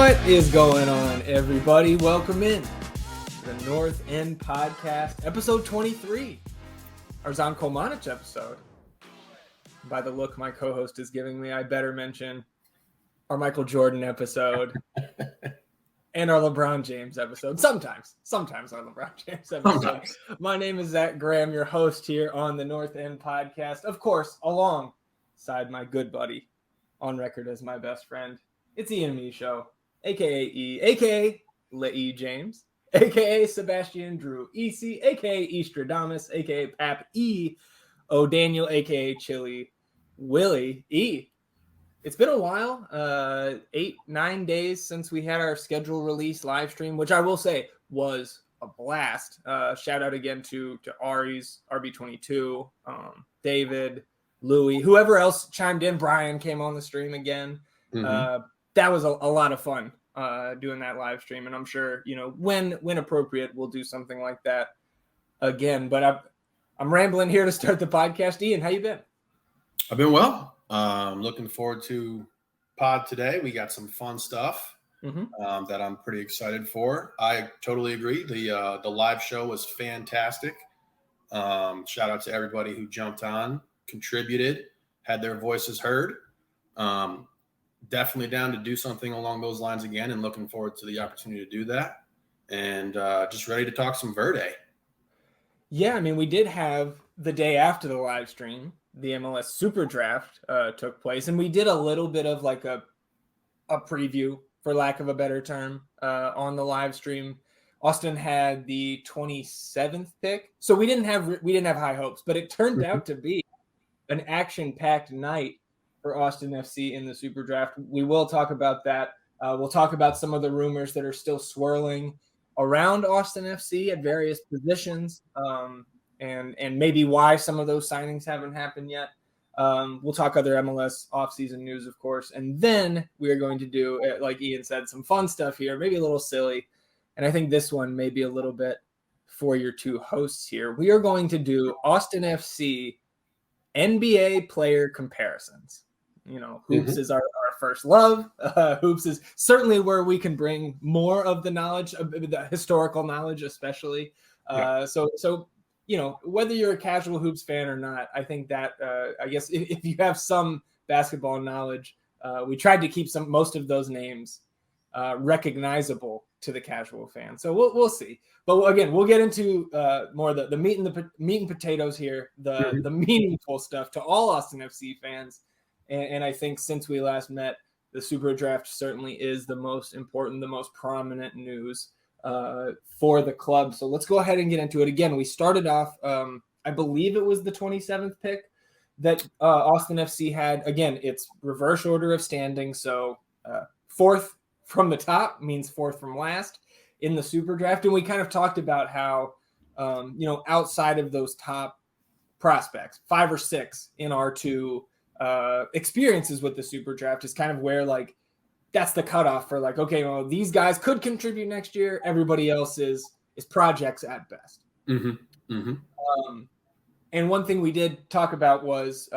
What is going on, everybody? Welcome in to the North End Podcast, episode 23, our Zan Kolmanic episode. By the look my co-host is giving me, I better mention our Michael Jordan episode and our LeBron James episode. Sometimes our LeBron James episode. Sometimes. My name is Zach Graham, your host here on the North End Podcast. Of course, alongside my good buddy, on record as my best friend, it's Ian Me Show, a.k.a. E, a.k.a. Le James, a.k.a. Sebastian Drew EC, a.k.a. Eastradamus, a.k.a. Pap E. O'Daniel, a.k.a. Chili Willie E. It's been a while, 8-9 days since we had our schedule release live stream, which I will say was a blast. Shout out again to Ari's, RB22, David, Louie, whoever else chimed in. Brian came on the stream again. That was a lot of fun doing that live stream, and I'm sure, when appropriate, we'll do something like that again. But I'm rambling here to start the podcast. Ian, how you been? I've been well. Looking forward to pod today. We got some fun stuff that I'm pretty excited for. I totally agree. The live show was fantastic. Shout out to everybody who jumped on, contributed, had their voices heard. Definitely down to do something along those lines again, and looking forward to the opportunity to do that. And just ready to talk some Verde. Yeah, I mean, we did have the day after the live stream, the MLS SuperDraft took place, and we did a little bit of like a preview, for lack of a better term, on the live stream. Austin had the 27th pick, so we didn't have high hopes, but it turned out to be an action-packed night for Austin FC in the SuperDraft. We will talk about that. We'll talk about some of the rumors that are still swirling around Austin FC at various positions, and maybe why some of those signings haven't happened yet. We'll talk other MLS offseason news, of course, and then we are going to do, like Ian said, some fun stuff here, maybe a little silly, and I think this one may be a little bit for your two hosts here. We are going to do Austin FC NBA player comparisons. Hoops is our first love. Hoops is certainly where we can bring more of the knowledge, the historical knowledge, especially. So whether you're a casual Hoops fan or not, I think that I guess if you have some basketball knowledge, we tried to keep most of those names recognizable to the casual fan. So we'll see. But again, we'll get into more the meat and potatoes here, the meaningful stuff to all Austin FC fans. And I think since we last met, the SuperDraft certainly is the most important, the most prominent news for the club. So let's go ahead and get into it. Again, we started off, I believe it was the 27th pick that Austin FC had. Again, it's reverse order of standing. So fourth from the top means fourth from last in the SuperDraft. And we kind of talked about how, outside of those top prospects, 5 or 6 in our two experiences with the SuperDraft is kind of where that's the cutoff for okay, well, these guys could contribute next year. Everybody else is projects at best. And one thing we did talk about was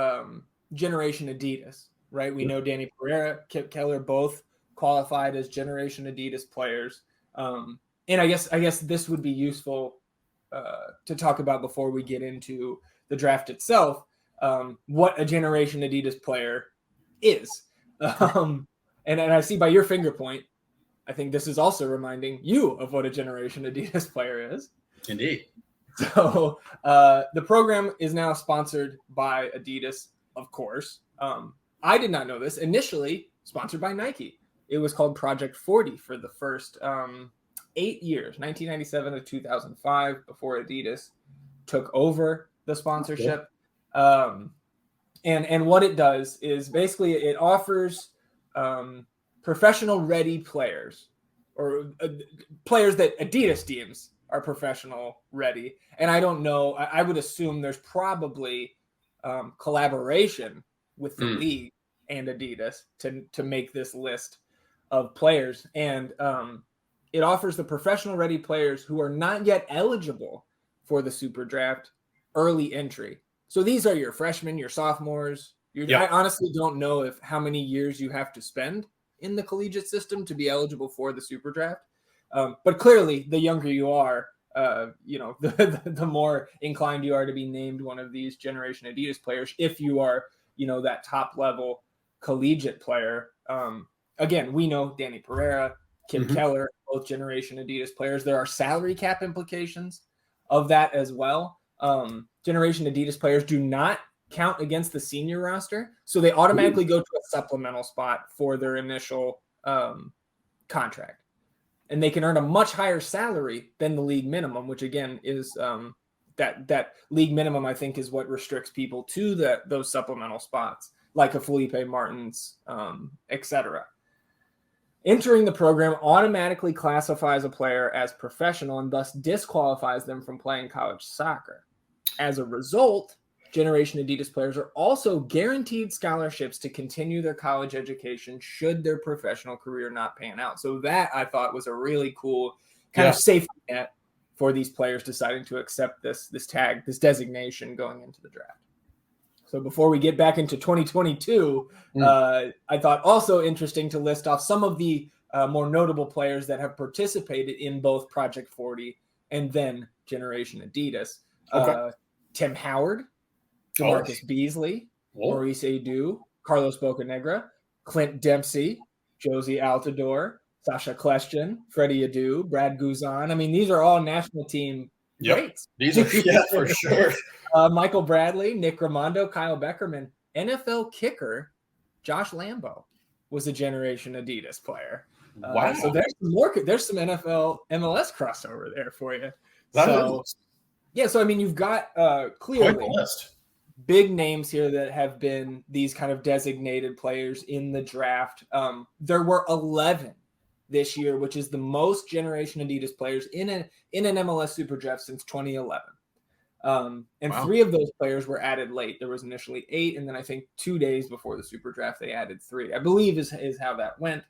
Generation Adidas, right? We know Danny Pereira, Kip Keller, both qualified as Generation Adidas players. And I guess this would be useful to talk about before we get into the draft itself. What a Generation Adidas player is. And I see by your finger point, I think this is also reminding you of what a Generation Adidas player is. Indeed. So the program is now sponsored by Adidas, of course. I did not know this. Initially sponsored by Nike. It was called Project 40 for the first 8 years, 1997 to 2005, before Adidas took over the sponsorship. And what it does is basically it offers professional ready players, or players that Adidas deems are professional ready. And I don't know, I would assume there's probably collaboration with the league and Adidas to make this list of players. And it offers the professional ready players who are not yet eligible for the SuperDraft early entry. So these are your freshmen, your sophomores. I honestly don't know how many years you have to spend in the collegiate system to be eligible for the super draft. But clearly, the younger you are, the more inclined you are to be named one of these Generation Adidas players if you are, that top level collegiate player. Again, we know Danny Pereira, Kim Keller, both Generation Adidas players. There are salary cap implications of that as well. Generation Adidas players do not count against the senior roster, so they automatically go to a supplemental spot for their initial contract. And they can earn a much higher salary than the league minimum, which again is that league minimum, I think, is what restricts people to those supplemental spots, like a Felipe Martins, etc. Entering the program automatically classifies a player as professional and thus disqualifies them from playing college soccer. As a result, Generation Adidas players are also guaranteed scholarships to continue their college education should their professional career not pan out. So that, I thought, was a really cool kind of safety net for these players deciding to accept this tag, this designation going into the draft. So before we get back into 2022, I thought also interesting to list off some of the more notable players that have participated in both Project 40 and then Generation Adidas. Tim Howard, DeMarcus Beasley, Maurice Edu, Carlos Bocanegra, Clint Dempsey, Josie Altidore, Sasha Kleshchen, Freddie Adu, Brad Guzan. I mean, these are all national team greats. These are, for sure. Michael Bradley, Nick Raimondo, Kyle Beckerman, NFL kicker Josh Lambo was a Generation Adidas player. Wow. So there's some NFL MLS crossover there for you. So I mean, you've got clearly big names here that have been these kind of designated players in the draft. There were 11 this year, which is the most Generation Adidas players in an MLS SuperDraft since 2011. And 3 of those players were added late. There was initially 8, and then I think 2 days before the SuperDraft they added 3. I believe is how that went.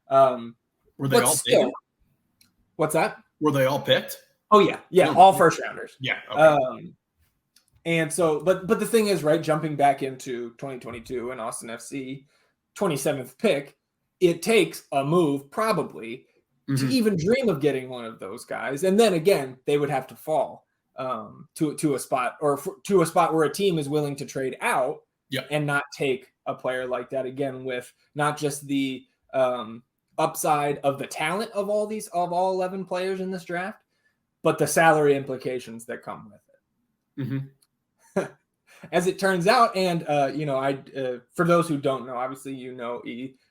Were they all picked? What's that? Were they all picked? Oh yeah, all first rounders. Yeah. Okay. And so, but the thing is, right, jumping back into 2022 and Austin FC, 27th pick, it takes a move probably to even dream of getting one of those guys. And then again, they would have to fall to a spot to a spot where a team is willing to trade out and not take a player like that again, with not just the upside of the talent of all 11 players in this draft, but the salary implications that come with it. As it turns out, and for those who don't know, obviously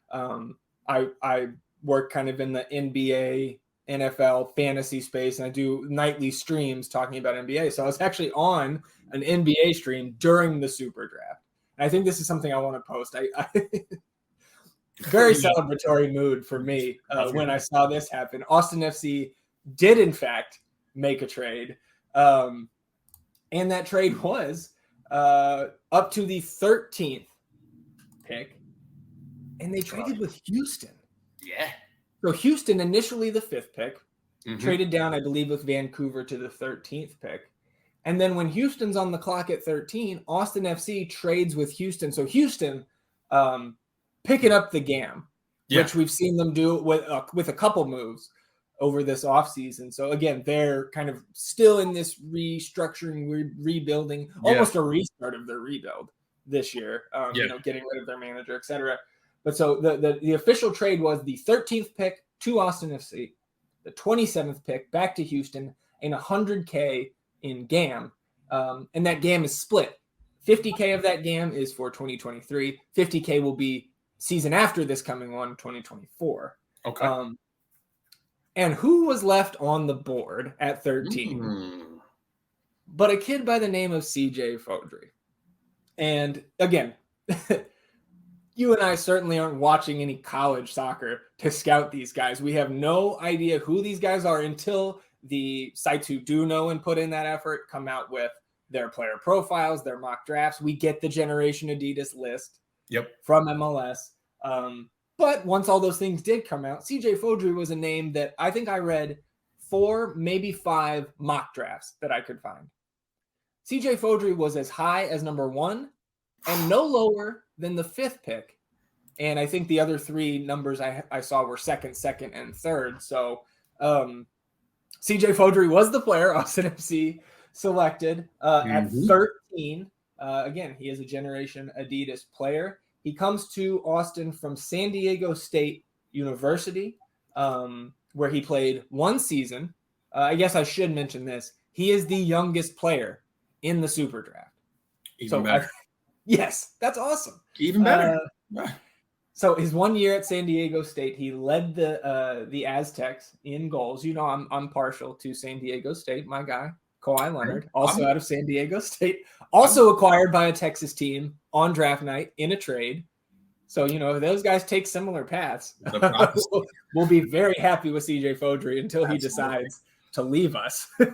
I work kind of in the NBA, NFL fantasy space, and I do nightly streams talking about NBA. So I was actually on an NBA stream during the Super Draft. And I think this is something I want to post. I very celebratory mood for me when I saw this happen. Austin FC did in fact make a trade, and that trade was up to the 13th pick, and they traded with Houston. Yeah. So Houston, initially the 5th pick, traded down, I believe, with Vancouver to the 13th pick. And then when Houston's on the clock at 13, Austin FC trades with Houston. So Houston picking up the GAM, which we've seen them do with a couple moves over this offseason. So again, they're kind of still in this restructuring, rebuilding, almost a restart of their rebuild this year, getting rid of their manager, et cetera. But so the official trade was the 13th pick to Austin FC, the 27th pick back to Houston, and $100K in GAM. And that GAM is split. $50K of that GAM is for 2023. $50K will be season after this coming on, 2024. Okay. And who was left on the board at 13? But a kid by the name of CJ Fodrey. And again, you and I certainly aren't watching any college soccer to scout these guys. We have no idea who these guys are until the sites who do know and put in that effort come out with their player profiles, their mock drafts. We get the Generation Adidas list from MLS. But once all those things did come out, CJ Fodrey was a name that I think I read 4, maybe 5 mock drafts that I could find. CJ Fodrey was as high as number 1 and no lower than the 5th pick And I think the other 3 numbers I saw were second, and third. So CJ Fodrey was the player Austin FC selected at 13. Again, he is a Generation Adidas player. He comes to Austin from San Diego State University, where he played 1 season. I guess I should mention this. He is the youngest player in the SuperDraft. Even better. Yes, that's awesome. Even better. So his 1 year at San Diego State, he led the Aztecs in goals. You know, I'm partial to San Diego State. My guy, Kawhi Leonard, also out of San Diego State, also acquired by a Texas team on draft night in a trade. So, you know, if those guys take similar paths, we'll be very happy with CJ Fodrey until he decides to leave us for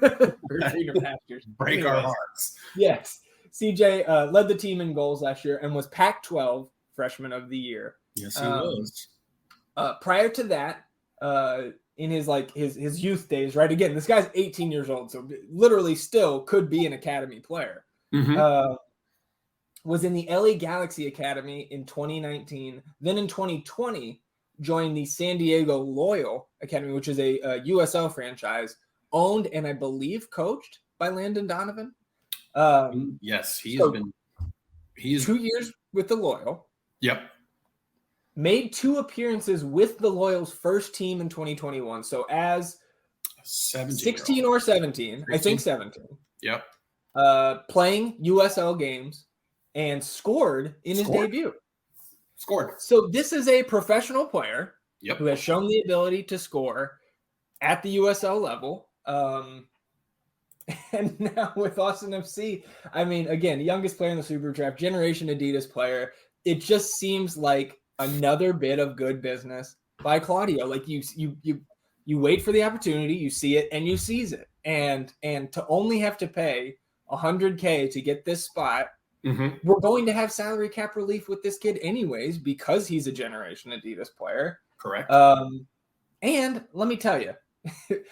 greener pastures. Break our hearts. Yes. CJ led the team in goals last year and was Pac-12 Freshman of the Year. Yes, he was. Prior to that, in his youth days, right? Again, this guy's 18 years old, so literally still could be an academy player. Was in the LA Galaxy Academy in 2019. Then in 2020, joined the San Diego Loyal Academy, which is a USL franchise owned and I believe coached by Landon Donovan. Yes, he's 2 years with the Loyal. Yep. Made 2 appearances with the Loyal's first team in 2021. So as 16 or 17, 16? I think 17. Yep. Playing USL games and scored in his debut. Scored. So this is a professional player Yep. who has shown the ability to score at the USL level. And now with Austin FC, I mean, again, youngest player in the SuperDraft, Generation Adidas player. It just seems like another bit of good business by Claudio. Like you wait for the opportunity, you see it, and you seize it. And to only have to pay $100K to get this spot, we're going to have salary cap relief with this kid anyways because he's a Generation Adidas player. Correct. And let me tell you,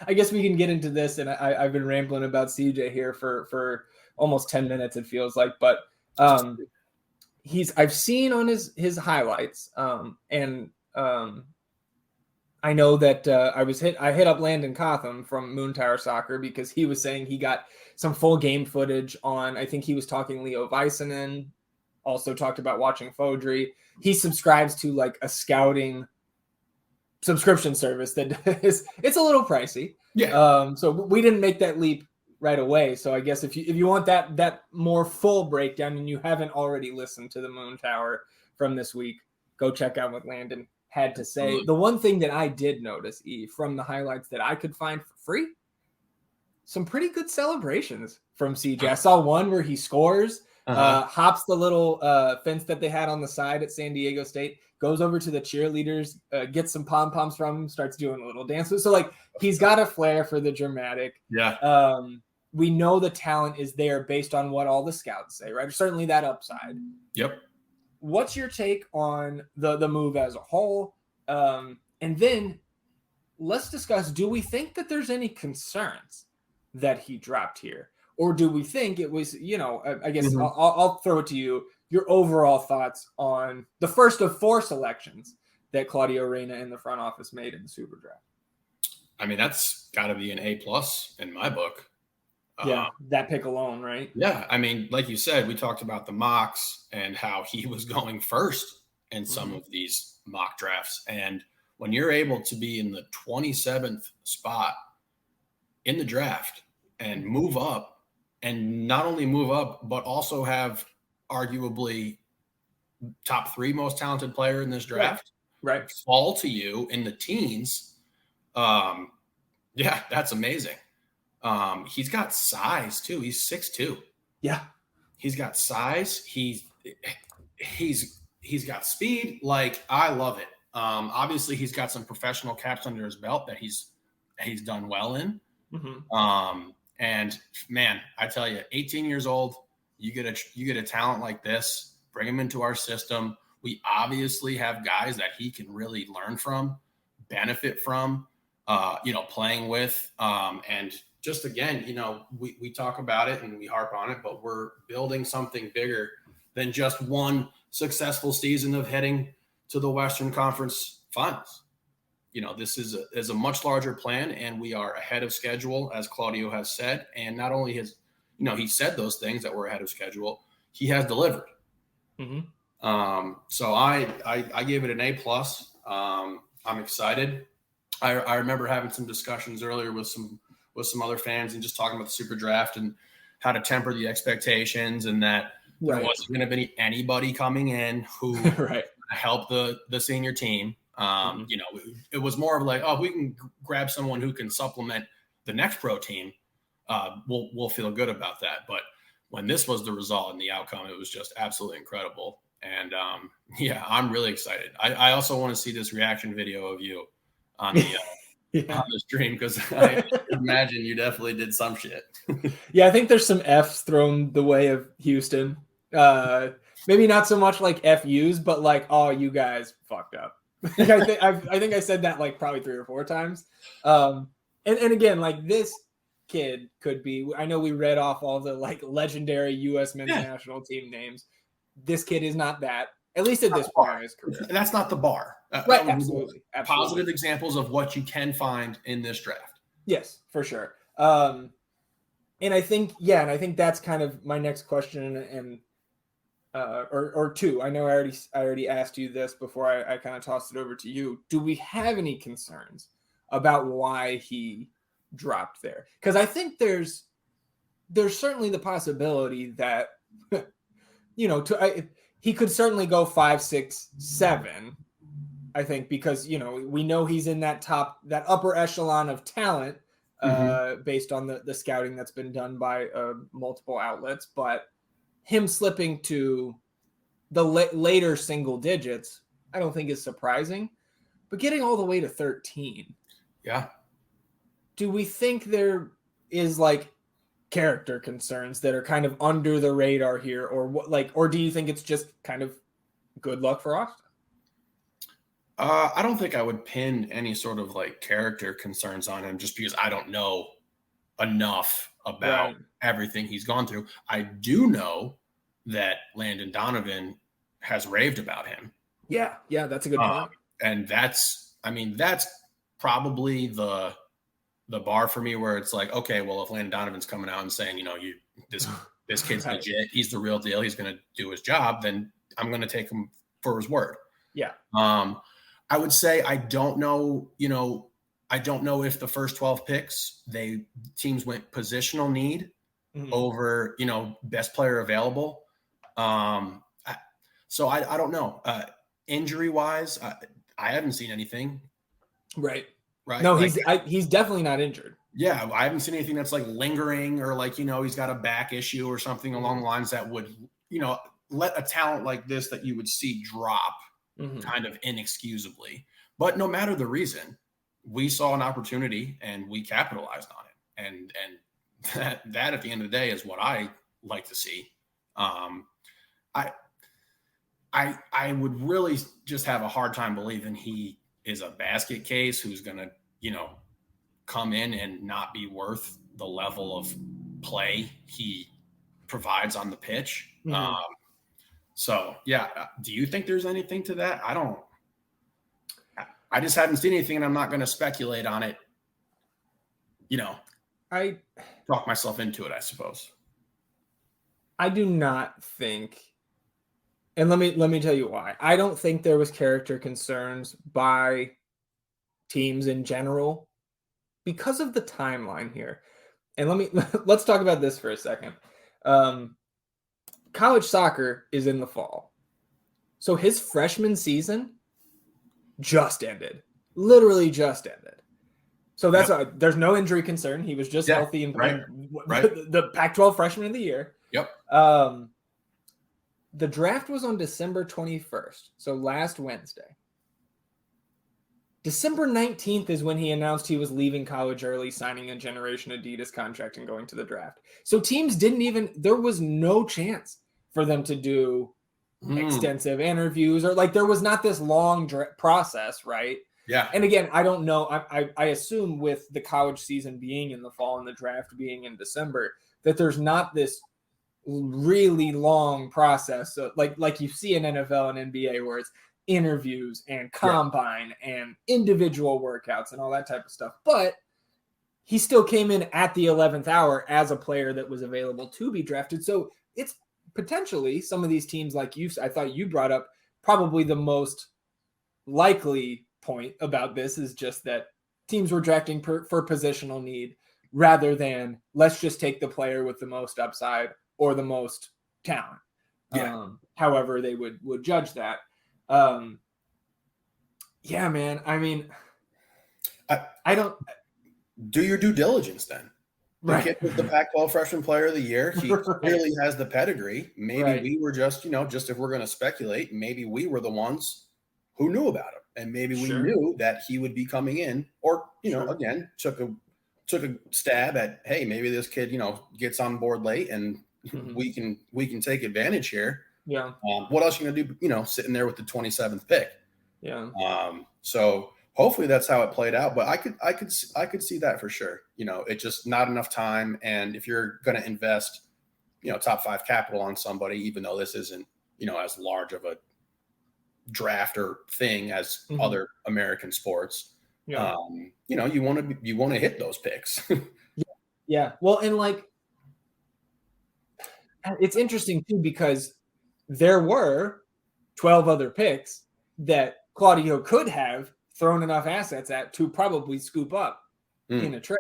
I guess we can get into this, and I've been rambling about CJ here for almost 10 minutes, it feels like, but I've seen on his highlights, and I know that I hit up Landon Cotham from Moon Tower Soccer because he was saying he got some full game footage on, I think he was talking Leo Väisänen, also talked about watching Fodrey. He subscribes to like a scouting subscription service that it's a little pricey. Yeah. So we didn't make that leap right away. So I guess if you want that more full breakdown and you haven't already listened to the Moon Tower from this week, go check out what Landon had to say. Absolutely. The one thing that I did notice, from the highlights that I could find for free, some pretty good celebrations from CJ. I saw one where he scores, hops the little fence that they had on the side at San Diego State, goes over to the cheerleaders, gets some pom-poms from them, starts doing a little dance. So like he's got a flair for the dramatic. Yeah. We know the talent is there based on what all the scouts say, right? Certainly that upside. Yep. What's your take on the move as a whole? And then let's discuss, do we think that there's any concerns that he dropped here? Or do we think it was, I guess I'll throw it to you, your overall thoughts on the first of 4 selections that Claudio Reyna in the front office made in the SuperDraft? I mean, that's got to be an A+ in my book. Yeah, that pick alone, right? Yeah, I mean, like you said, we talked about the mocks and how he was going first in some of these mock drafts. And when you're able to be in the 27th spot in the draft and move up, and not only move up, but also have arguably top 3 most talented player in this draft, right, fall to you in the teens. Yeah, that's amazing. He's got size too. He's 6'2". Yeah. He's got size. He's got speed. Like, I love it. Obviously he's got some professional caps under his belt that he's done well in. And man, I tell you, 18 years old, you get a talent like this, bring him into our system. We obviously have guys that he can really learn from, benefit from, playing with. And just again, we talk about it and we harp on it, but we're building something bigger than just one successful season of heading to the Western Conference Finals. This is a much larger plan, and we are ahead of schedule, as Claudio has said. And not only has, he said those things that we're ahead of schedule, he has delivered. Mm-hmm. So I gave it an A+. I'm excited. I remember having some discussions earlier with some other fans and just talking about the Super Draft and how to temper the expectations, and that there wasn't going to be anybody coming in who help the senior team. It was more of like, oh, if we can grab someone who can supplement the next pro team, we'll feel good about that. But when this was the result and the outcome, it was just absolutely incredible. And I'm really excited. I also want to see this reaction video of you on the on the stream, because I imagine you definitely did some shit. Yeah, I think there's some F's thrown the way of Houston. Maybe not so much like FUs, but like, oh, you guys fucked up. I think I said that like probably 3 or 4 times. And again, like, this kid could be, I know we read off all the like legendary U.S. men's national team names. This kid is not that, at least at this point in his career. And that's not the bar. Right, absolutely. Positive examples of what you can find in this draft. Yes, for sure. And I think that's kind of my next question, or two. I know I already asked you this before I kind of tossed it over to you. Do we have any concerns about why he dropped there? Because I think there's certainly the possibility that he could certainly go 5, 6, 7. I think, because we know he's in that upper echelon of talent, based on the scouting that's been done by multiple outlets. But him slipping to the later single digits, I don't think is surprising. But getting all the way to 13, do we think there is like character concerns that are kind of under the radar here, or what? Or do you think it's just kind of good luck for Austin? I don't think I would pin any sort of like character concerns on him, just because I don't know enough about everything he's gone through. I do know that Landon Donovan has raved about him. Yeah, that's a good point. And that's probably the bar for me, where it's like, okay, well, if Landon Donovan's coming out and saying, this kid's legit, he's the real deal, he's going to do his job, then I'm going to take him for his word. Yeah. I would say I don't know if the first 12 picks, teams went positional need over, best player available. So I don't know. Injury wise, I haven't seen anything. Right. No, he's definitely not injured. Yeah. I haven't seen anything that's like lingering, or like, he's got a back issue or something along the lines that would, let a talent like this that you would see drop kind of inexcusably. But no matter the reason, we saw an opportunity and we capitalized on it. And that at the end of the day is what I like to see. I would really just have a hard time believing he is a basket case who's going to, come in and not be worth the level of play he provides on the pitch. So yeah. Do you think there's anything to that? I just haven't seen anything, and I'm not going to speculate on it. I talk myself into it, I suppose. I do not think, and let me tell you why. I don't think there was character concerns by teams in general because of the timeline here. And let's talk about this for a second. College soccer is in the fall. So his freshman season just ended. Literally just ended. So that's why there's no injury concern. He was just healthy and playing the Pac-12 freshman of the year. Yep. The draft was on December 21st, so last Wednesday. December 19th is when he announced he was leaving college early, signing a Generation Adidas contract and going to the draft. So teams there was no chance for them to do extensive interviews, or there was not this long process, right? Yeah. And again, I don't know. I assume with the college season being in the fall and the draft being in December, that there's not this really long process. So like you see in NFL and NBA where it's interviews and combine and individual workouts and all that type of stuff. But he still came in at the 11th hour as a player that was available to be drafted. So it's potentially some of these teams, like I thought you brought up, probably the most likely point about this is just that teams were drafting for positional need rather than let's just take the player with the most upside or the most talent. However they would judge that. Yeah, man. I mean, I don't do your due diligence then. The kid was the Pac-12 Freshman Player of the Year. He clearly has the pedigree. Maybe we were just if we're going to speculate, maybe we were the ones who knew about him, and maybe we knew that he would be coming in, or again took a stab at, hey, maybe this kid gets on board late, and we can take advantage here. Yeah. What else are you going to do? Sitting there with the 27th pick. Yeah. So hopefully that's how it played out, but I could see that for sure. It's just not enough time. And if you're going to invest, top 5 capital on somebody, even though this isn't, as large of a draft or thing as other American sports, you want to hit those picks. Yeah. Well, and it's interesting too, because there were 12 other picks that Claudio could have thrown enough assets at to probably scoop up in a trade.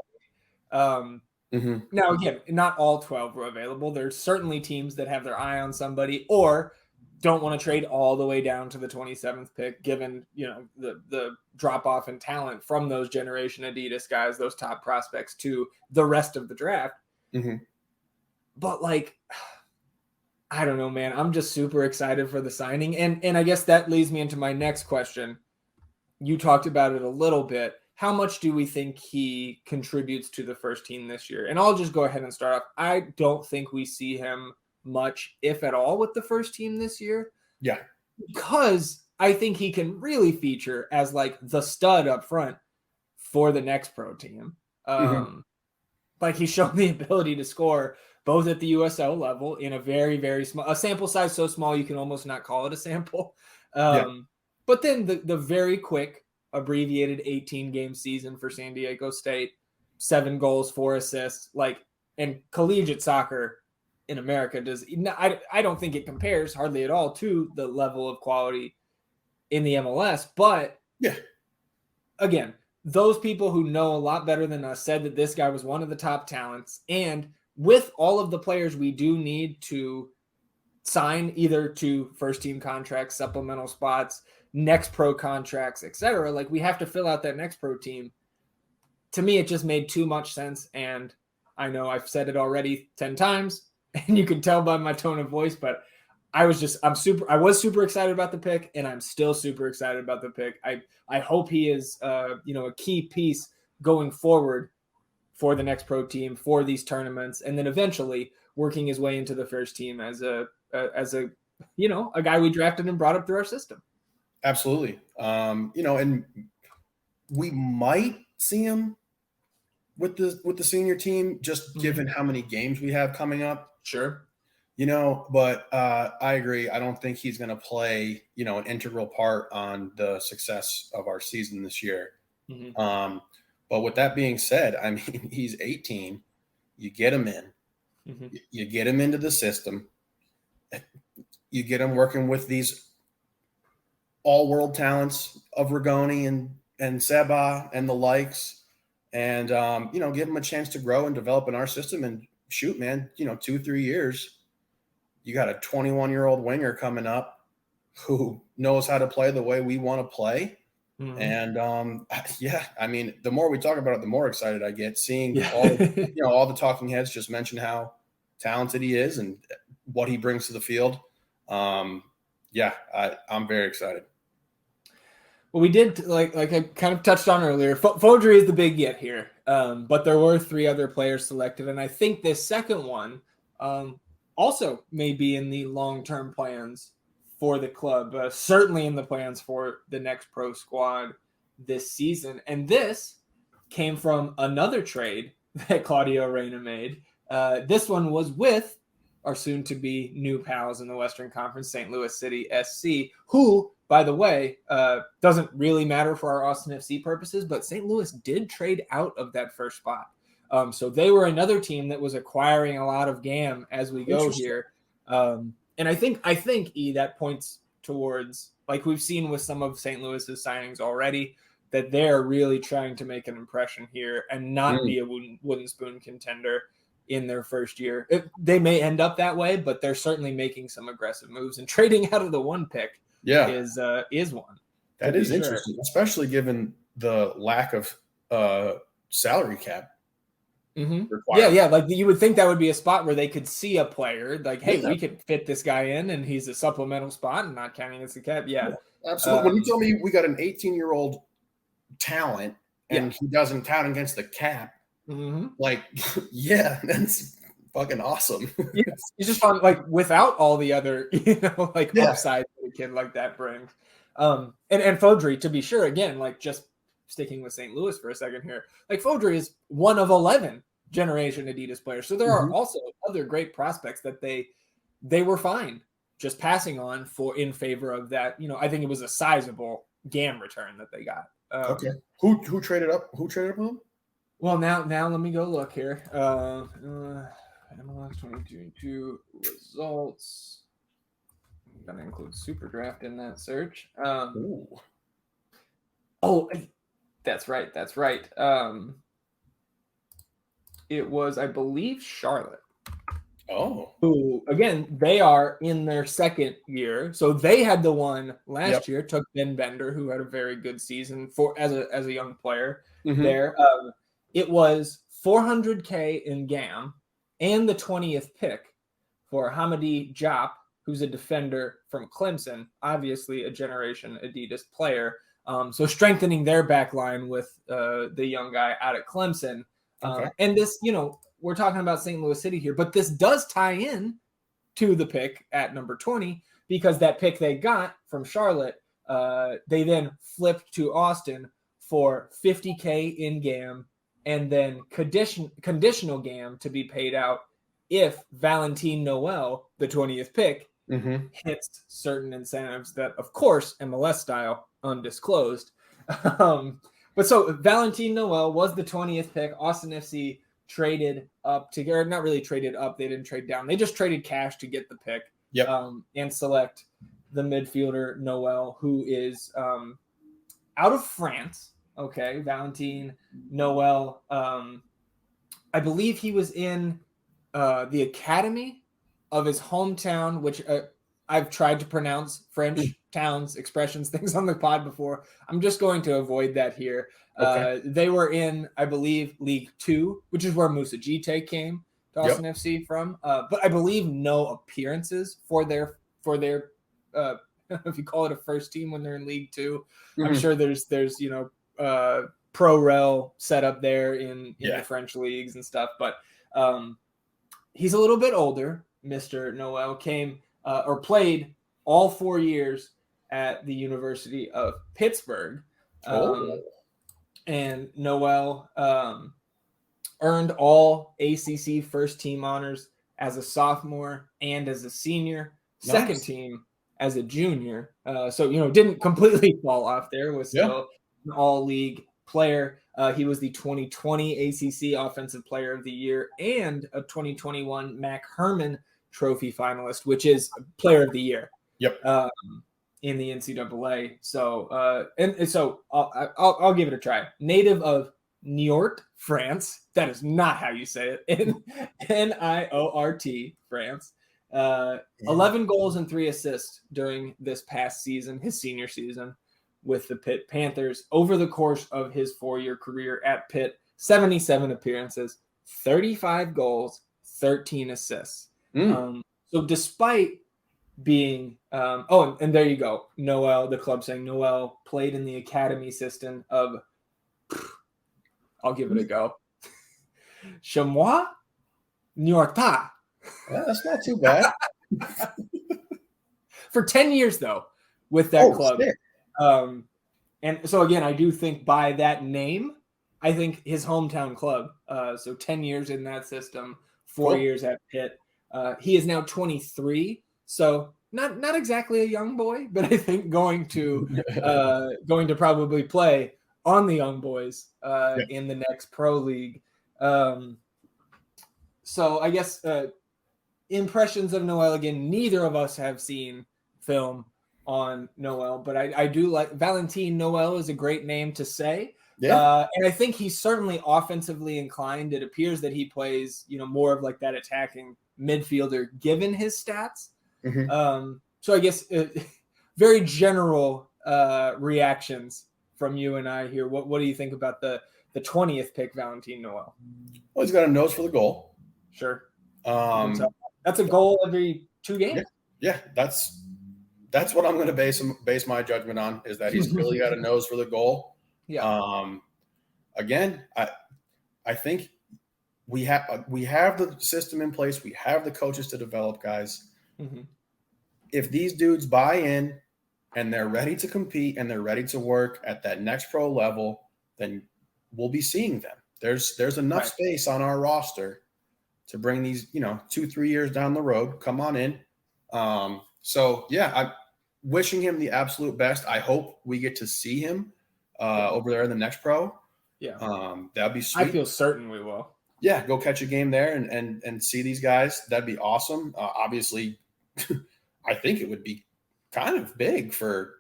Now, again, not all 12 were available. There's certainly teams that have their eye on somebody or don't want to trade all the way down to the 27th pick, given, the drop off in talent from those generation Adidas guys, those top prospects, to the rest of the draft. But I don't know, man. I'm just super excited for the signing. And I guess that leads me into my next question. You talked about it a little bit. How much do we think he contributes to the first team this year? And I'll just go ahead and start off. I don't think we see him much, if at all, with the first team this year. Yeah. Because I think he can really feature as the stud up front for the next pro team. He's shown the ability to score both at the USL level in a very, very small, a sample size so small you can almost not call it a sample. But then the very quick abbreviated 18-game season for San Diego State, 7 goals, 4 assists, and collegiate soccer in America I don't think it compares hardly at all to the level of quality in the MLS. But again, those people who know a lot better than us said that this guy was one of the top talents. And with all of the players we do need to sign either to first team contracts, supplemental spots, next pro contracts, etc., we have to fill out that next pro team. To me, it just made too much sense. And I know I've said it already 10 times and you can tell by my tone of voice, but I was super excited about the pick, and I'm still super excited about the pick. I hope he is a key piece going forward for the next pro team, for these tournaments, and then eventually working his way into the first team as a guy we drafted and brought up through our system. Absolutely. And we might see him with the senior team, just given how many games we have coming up. Sure. But I agree. I don't think he's going to play, an integral part on the success of our season this year. But with that being said, I mean, he's 18. You get him in. You get him into the system. You get him working with these all-world talents of Rigoni and Seba and the likes, and give him a chance to grow and develop in our system. And shoot, man, 2-3 years, you got a 21-year-old winger coming up who knows how to play the way we want to play. And I mean, the more we talk about it, the more excited I get, seeing all the talking heads just mention how talented he is and what he brings to the field. I'm very excited. Well, we did, like I kind of touched on earlier, Fodrey is the big get here. But there were 3 other players selected. And I think this second one also may be in the long-term plans for the club, certainly in the plans for the next pro squad this season. And this came from another trade that Claudio Reyna made. This one was with our soon-to-be new pals in the Western Conference, St. Louis City SC, who, by the way, doesn't really matter for our Austin FC purposes, but St. Louis did trade out of that first spot. So they were another team that was acquiring a lot of GAM as we go here. And I think that points towards, like we've seen with some of St. Louis's signings already, that they're really trying to make an impression here and not be a wooden spoon contender in their first year. They may end up that way, but they're certainly making some aggressive moves, and trading out of the 1 pick is one. That is interesting, especially given the lack of salary cap. Yeah. Like you would think that would be a spot where they could see a player like, hey, we could fit this guy in, and he's a supplemental spot and not counting against the cap. Yeah, absolutely. When you tell me we got an 18-year-old talent and he doesn't count against the cap, like, that's fucking awesome. It's just fun, like without all the other, upside that a kid like that brings. And Fodrey, to be sure, again, like just sticking with St. Louis for a second here, like Fodrey is one of 11 generation Adidas players. So there are also other great prospects that they were fine just passing on in favor of that. I think it was a sizable GAM return that they got. Okay. Who traded up? Who traded up with him? Well, now let me go look here. MLS 2022 results. I'm gonna include SuperDraft in that search. Oh, that's right. It was, I believe, Charlotte. Oh. Who, again, they are in their second year. So they had the one last year, took Ben Bender, who had a very good season as a young player there. It was $400K in GAM and the 20th pick for Hamadi Diop, who's a defender from Clemson, obviously a generation Adidas player. So strengthening their back line with the young guy out at Clemson. And this, we're talking about St. Louis City here, but this does tie in to the pick at number 20, because that pick they got from Charlotte, they then flipped to Austin for $50K in GAM and then conditional GAM to be paid out if Valentin Noel, the 20th pick, hits certain incentives that, of course, MLS style, undisclosed. But so Valentin Noel was the 20th pick. Austin FC traded up to, or not really traded up. They didn't trade down. They just traded cash to get the pick and select the midfielder Noel, who is out of France. Okay, Valentin Noel. I believe he was in the academy of his hometown, which I've tried to pronounce French towns, expressions, things on the pod before. I'm just going to avoid that here. They were in, I believe, League 2, which is where Moussa Jite came to Austin FC from. But I believe no appearances for their if you call it a first team when they're in League 2. I'm sure there's pro rel set up there in the French leagues and stuff. But he's a little bit older. Mr. Noel came or played all 4 years at the University of Pittsburgh. And Noel earned all ACC first team honors as a sophomore and as a senior, second team as a junior. So, didn't completely fall off there, was still an all league player. He was the 2020 ACC Offensive Player of the Year and a 2021 Mac Herman Trophy finalist, which is Player of the Year. In the NCAA. So, so I'll give it a try. Native of Niort, France. That is not how you say it. Niort, France. 11 goals and 3 assists during this past season, his senior season with the Pitt Panthers. Over the course of his 4-year career at Pitt, 77 appearances, 35 goals, 13 assists. So despite being and there you go, Noel, the club saying Noel played in the academy system of, I'll give it a go, Chamois Niorta. That's not too bad. For 10 years though with that club. And so again, I do think by that name, I think his hometown club, so 10 years in that system, 4 years at Pitt. He is now 23, so not exactly a young boy, but I think going to probably play on the young boys in the next pro league. So I guess impressions of Noel again. Neither of us have seen film on Noel, but I do like Valentin Noel is a great name to say. Yeah. And I think he's certainly offensively inclined. It appears that he plays, more of like that attacking midfielder given his stats. Mm-hmm. So I guess very general reactions from you and I here. What do you think about the 20th pick, Valentin Noel? Well, he's got a nose for the goal. Sure. That's a goal every 2 games. Yeah, that's what I'm going to base my judgment on, is that he's really got a nose for the goal. Yeah. Again, I think we have the system in place. We have the coaches to develop guys. Mm-hmm. If these dudes buy in and they're ready to compete and they're ready to work at that next pro level, then we'll be seeing them. There's enough space on our roster to bring these, 2-3 years down the road. Come on in. So yeah, I'm wishing him the absolute best. I hope we get to see him over there in the next pro. Yeah. That'd be sweet. I feel certain we will. Yeah. Go catch a game there and see these guys. That'd be awesome. Obviously I think it would be kind of big for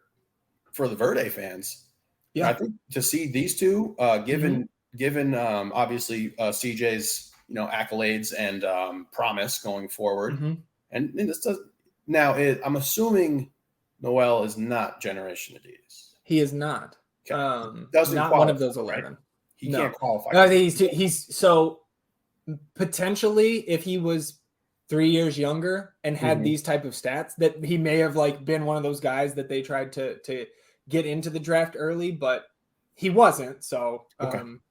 the Verde fans. Yeah. I think to see these two, given obviously CJ's, accolades and promise going forward. Mm-hmm. And this does now. I'm assuming Noel is not Generation Adidas. He is not. Okay. Doesn't not one of those 11. Right? He can't qualify. No, he's so potentially if he was 3 years younger and had these type of stats, that he may have been one of those guys that they tried to get into the draft early, but he wasn't. So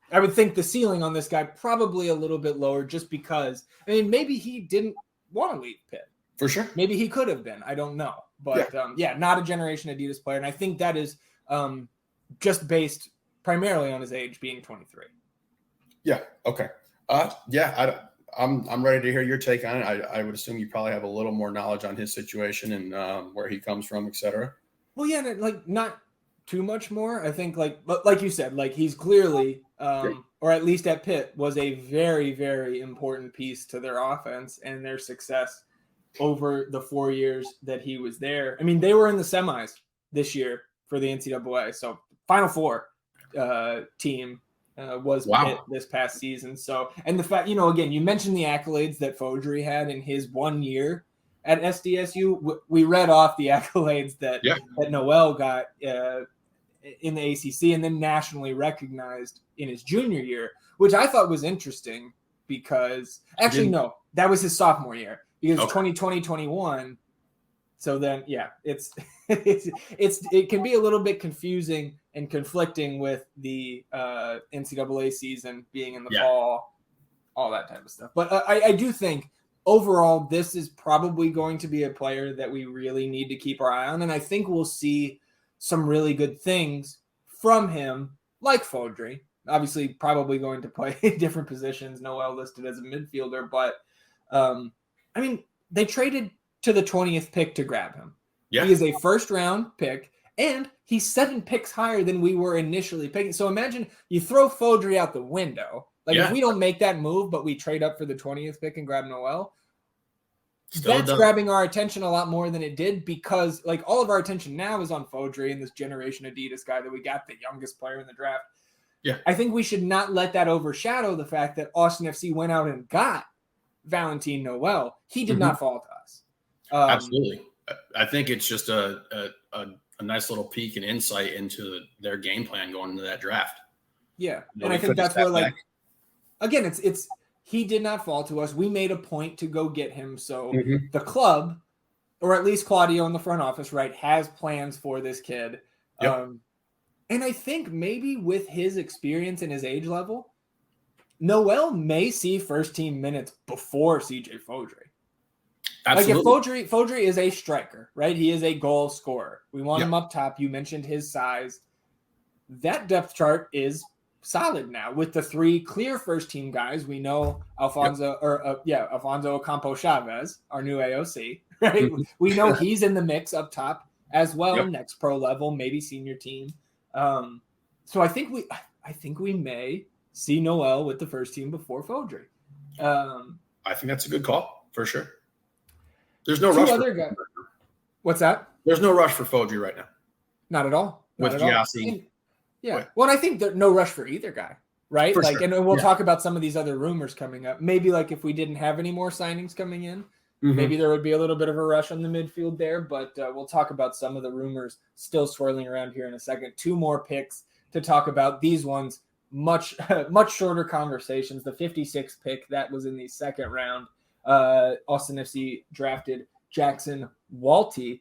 I would think the ceiling on this guy probably a little bit lower, just because maybe he didn't want to leave Pitt. For sure. Maybe he could have been. I don't know. But not a Generation Adidas player. And I think that is just based primarily on his age being 23. Yeah. Okay. I'm ready to hear your take on it. I would assume you probably have a little more knowledge on his situation and where he comes from, et cetera. Well, yeah, not too much more. I think like you said, he's clearly, or at least at Pitt, was a very, very important piece to their offense and their success over the 4 years that he was there. They were in the semis this year for the NCAA. So Final Four team was Pitt this past season. So, and the fact, again, you mentioned the accolades that Fodrey had in his 1 year at SDSU. We read off the accolades that Noel got in the ACC and then nationally recognized in his junior year, which I thought was interesting because no, that was his sophomore year because 2020-21. So then, it's it can be a little bit confusing and conflicting with the NCAA season being in the fall, all that type of stuff. But I do think overall, this is probably going to be a player that we really need to keep our eye on. And I think we'll see some really good things from him, like Fodrey. Obviously, probably going to play different positions. Noel listed as a midfielder. But, they traded to the 20th pick to grab him. Yeah. He is a first-round pick, and he's 7 picks higher than we were initially picking. So imagine you throw Fodrey out the window. If we don't make that move, but we trade up for the 20th pick and grab Noel, that's grabbing our attention a lot more than it did because, all of our attention now is on Fodrey and this Generation Adidas guy that we got, the youngest player in the draft. Yeah. I think we should not let that overshadow the fact that Austin FC went out and got Valentin Noel. He did not fall to us. Absolutely. I think it's just a nice little peek and insight into their game plan going into that draft. Yeah. And I think that's where, again, it's he did not fall to us. We made a point to go get him. So the club, or at least Claudio in the front office, has plans for this kid. Yep. And I think maybe with his experience and his age level, Noel may see first team minutes before CJ Fodrey. Absolutely. If Fodrey is a striker, right? He is a goal scorer. We want him up top. You mentioned his size. That depth chart is solid now with the 3 clear first team guys. We know Alfonso Ocampo Chavez, our new AOC, right? Mm-hmm. We know he's in the mix up top as well, Yep. next pro level, maybe senior team. So I think we may see Noel with the first team before Fodrey. I think that's a good call for sure. There's no rush. What's that? There's no rush for Fodrey right now. Not at all. With Giassi. Yeah. Well, I think there's no rush for either guy, right? For like, sure. And we'll talk about some of these other rumors coming up. Maybe like if we didn't have any more signings coming in, maybe there would be a little bit of a rush on the midfield there. But we'll talk about some of the rumors still swirling around here in a second. 2 more picks to talk about. These ones, much shorter conversations. The 56th pick, that was in the second round. Austin FC drafted Jackson Walti,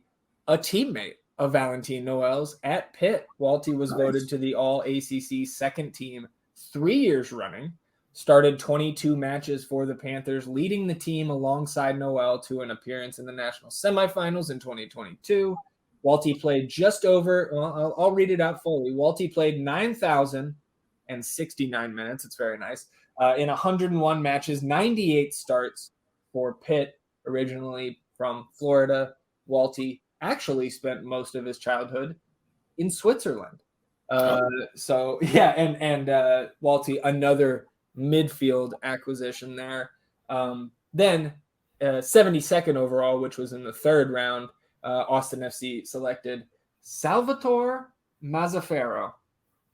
a teammate of Valentin Noel's at Pitt. Walti was voted to the All-ACC second team 3 years running, started 22 matches for the Panthers, leading the team alongside Noel to an appearance in the national semifinals in 2022. Walti played I'll read it out fully. Walti played 9,069 minutes. It's very nice. In 101 matches, 98 starts for Pitt, originally from Florida. Walti actually spent most of his childhood in Switzerland. So yeah, and Walti, another midfield acquisition there. Then 72nd overall, which was in the third round, Austin FC selected Salvatore Mazzaferro.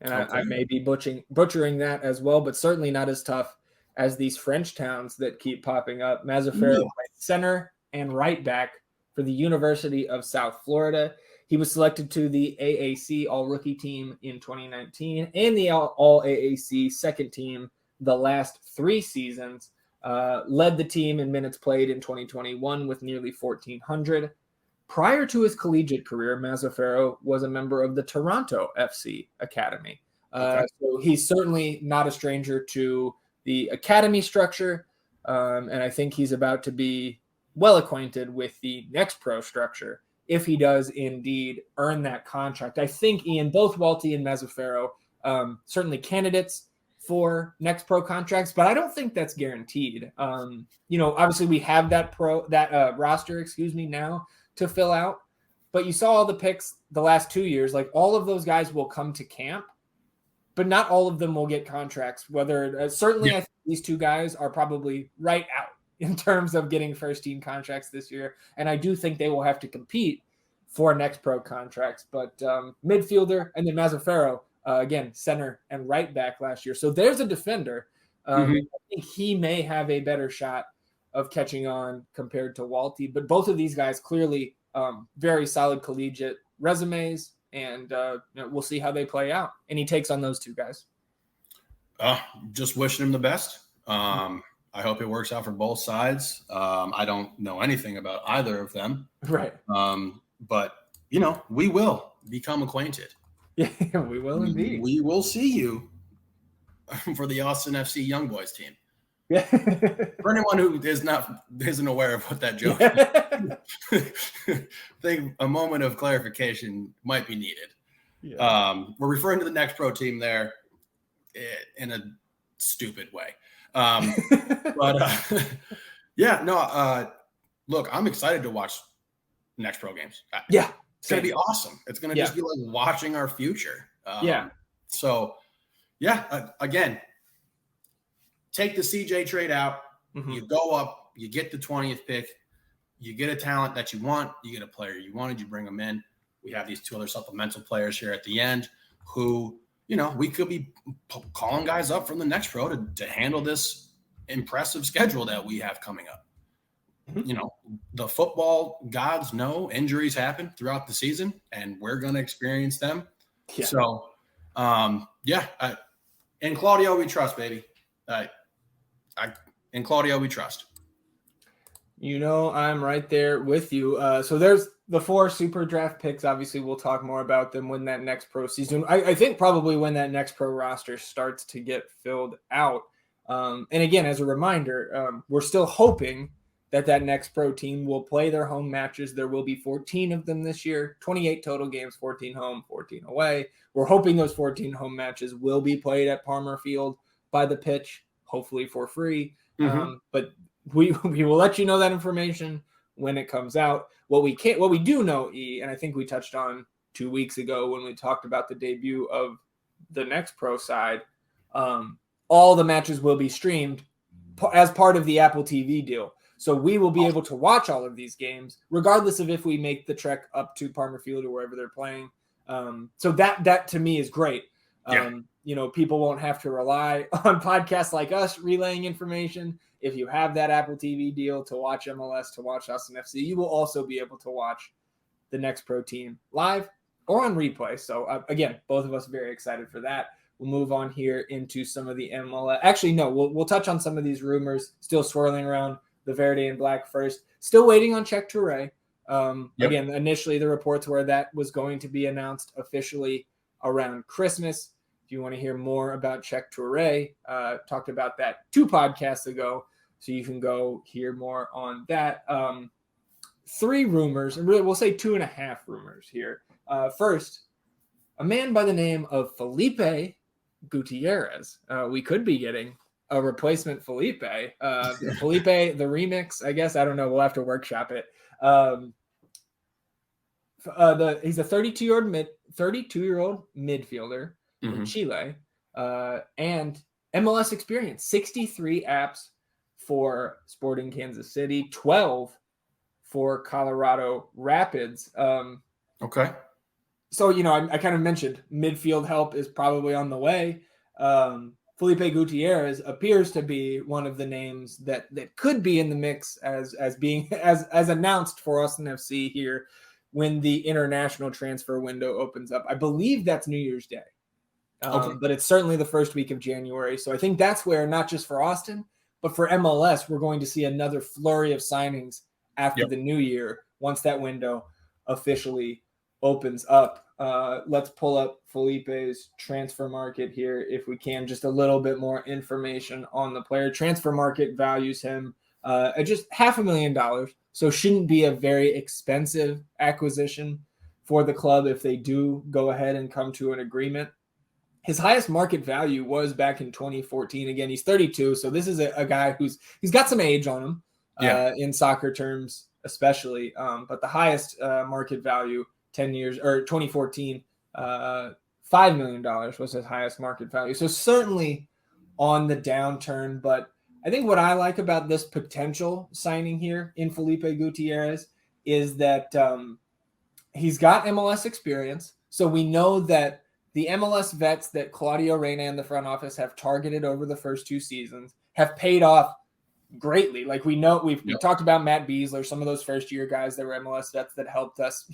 And I may be butchering that as well, but certainly not as tough as these French towns that keep popping up. Mazzaferro played center and right back for the University of South Florida. He was selected to the AAC All-Rookie team in 2019 and the All-AAC second team the last 3 seasons. Led the team in minutes played in 2021 with nearly 1,400. Prior to his collegiate career, Mazzaferro was a member of the Toronto FC Academy. So he's certainly not a stranger to the academy structure, and I think he's about to be well acquainted with the next pro structure if he does indeed earn that contract. I think, Ian, both Walti and Mazzaferro certainly candidates for next pro contracts, but I don't think that's guaranteed. Obviously we have that roster, now to fill out, but you saw all the picks the last 2 years. Like, all of those guys will come to camp, but not all of them will get contracts. I think these 2 guys are probably right out in terms of getting first team contracts this year. And I do think they will have to compete for next pro contracts, but midfielder, and then Mazzaferro, again, center and right back last year. So there's a defender. I think he may have a better shot of catching on compared to Walti, but both of these guys clearly very solid collegiate resumes, and we'll see how they play out. Any takes on those 2 guys? Just wishing him the best. I hope it works out for both sides. I don't know anything about either of them. Right. But, we will become acquainted. Yeah, we will indeed. We will see you for the Austin FC Young Boys team. Yeah. For anyone who isn't aware of what that joke is, I think a moment of clarification might be needed. Yeah. We're referring to the next pro team there in a stupid way. Look, I'm excited to watch next pro games. Yeah. It's going to be awesome. It's going to just be like watching our future. Again, take the CJ trade out. You go up, you get the 20th pick, you get a talent that you want, you get a player you wanted, you bring them in. We have these 2 other supplemental players here at the end who, we could be calling guys up from the next pro to handle this impressive schedule that we have coming up. The football gods know injuries happen throughout the season, and we're going to experience them. Yeah. So, in Claudio we trust, baby. In Claudio we trust. I'm right there with you. So there's the 4 super draft picks. Obviously, we'll talk more about them when that next pro season. I think probably when that next pro roster starts to get filled out. And again, as a reminder, we're still hoping that next pro team will play their home matches. There will be 14 of them this year, 28 total games, 14 home, 14 away. We're hoping those 14 home matches will be played at Palmer Field by the pitch, hopefully for free. But we will let you know that information when it comes out. What we do know, and I think we touched on 2 weeks ago when we talked about the debut of the next pro side, all the matches will be streamed as part of the Apple TV deal. So we will be able to watch all of these games, regardless of if we make the trek up to Palmer Field or wherever they're playing. So that to me is great. People won't have to rely on podcasts like us relaying information. If you have that Apple TV deal to watch MLS, to watch Austin FC, you will also be able to watch the next pro team live or on replay. So again, both of us very excited for that. We'll move on here into some of the MLS. Actually, no, we'll touch on some of these rumors still swirling around the Verde and Black first. Still waiting on Czech Toure. Again, initially the reports were that was going to be announced officially around Christmas. If you want to hear more about Czech Toure, talked about that 2 podcasts ago, so you can go hear more on that. 3 rumors, and really we'll say 2.5 rumors here. First, a man by the name of Felipe Gutierrez. We could be getting a replacement Felipe. Felipe, the remix, I guess. I don't know. We'll have to workshop it. He's a 32-year-old midfielder from Chile, and MLS experience, 63 apps for Sporting Kansas City, 12 for Colorado Rapids. Okay. So, I kind of mentioned midfield help is probably on the way. Felipe Gutierrez appears to be one of the names that could be in the mix as being as announced for Austin FC here when the international transfer window opens up. I believe that's New Year's Day. But it's certainly the first week of January. So I think that's where, not just for Austin, but for MLS, we're going to see another flurry of signings after the new year once that window officially opens up. Let's pull up Felipe's transfer market here if we can. Just a little bit more information on the player. Transfer market values him at just $500,000. So shouldn't be a very expensive acquisition for the club if they do go ahead and come to an agreement. His highest market value was back in 2014. Again, he's 32, so this is a guy he's got some age on him in soccer terms, especially. But the highest market value 10 years or 2014, $5 million was his highest market value. So certainly on the downturn. But I think what I like about this potential signing here in Felipe Gutierrez is that he's got MLS experience. So we know that the MLS vets that Claudio Reyna and the front office have targeted over the first 2 seasons have paid off greatly. Like we know, we talked about Matt Beasler, some of those first-year guys that were MLS vets that helped us,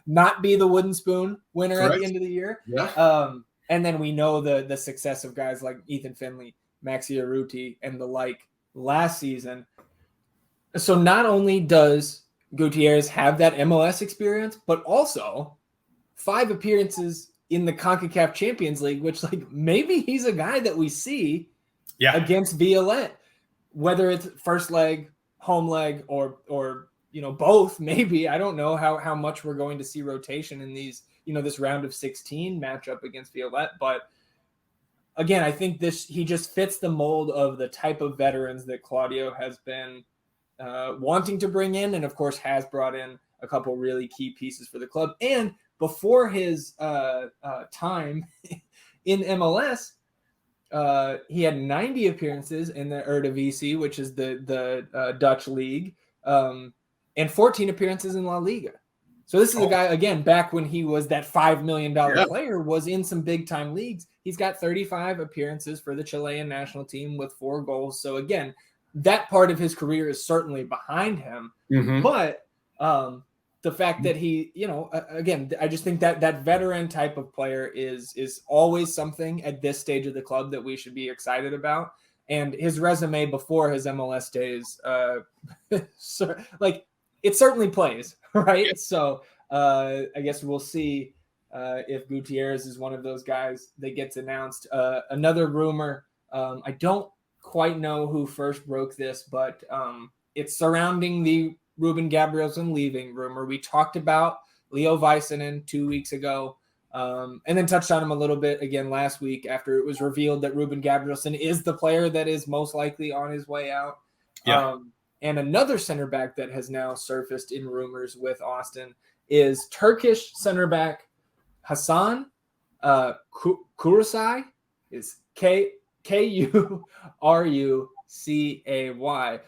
not be the wooden spoon winner at the end of the year. Yeah. And then we know the success of guys like Ethan Finley, Maxi Urruti, and the like last season. So not only does Gutierrez have that MLS experience, but also 5 appearances in the CONCACAF Champions League, which maybe he's a guy that we see against Violette, whether it's first leg, home leg, or both. Maybe I don't know how much we're going to see rotation in these this round of 16 matchup against Violette, but again, I think he just fits the mold of the type of veterans that Claudio has been wanting to bring in, and of course has brought in a couple really key pieces for the club. And before his time in MLS, he had 90 appearances in the Eredivisie, which is the Dutch league, and 14 appearances in La Liga. So this is a guy, again, back when he was that $5 million player, was in some big-time leagues. He's got 35 appearances for the Chilean national team with 4 goals. So, again, that part of his career is certainly behind him. Mm-hmm. But the fact that he, again, I just think that veteran type of player is always something at this stage of the club that we should be excited about. And his resume before his MLS days, it certainly plays, right? Yeah. So I guess we'll see if Gutierrez is one of those guys that gets announced. Another rumor, I don't quite know who first broke this, but it's surrounding the Ruben Gabrielsen leaving rumor. We talked about Leo Väisänen 2 weeks ago, and then touched on him a little bit again last week after it was revealed that Ruben Gabrielsen is the player that is most likely on his way out. Yeah. And another center back that has now surfaced in rumors with Austin is Turkish center back Hasan Kurusay, is Kurucay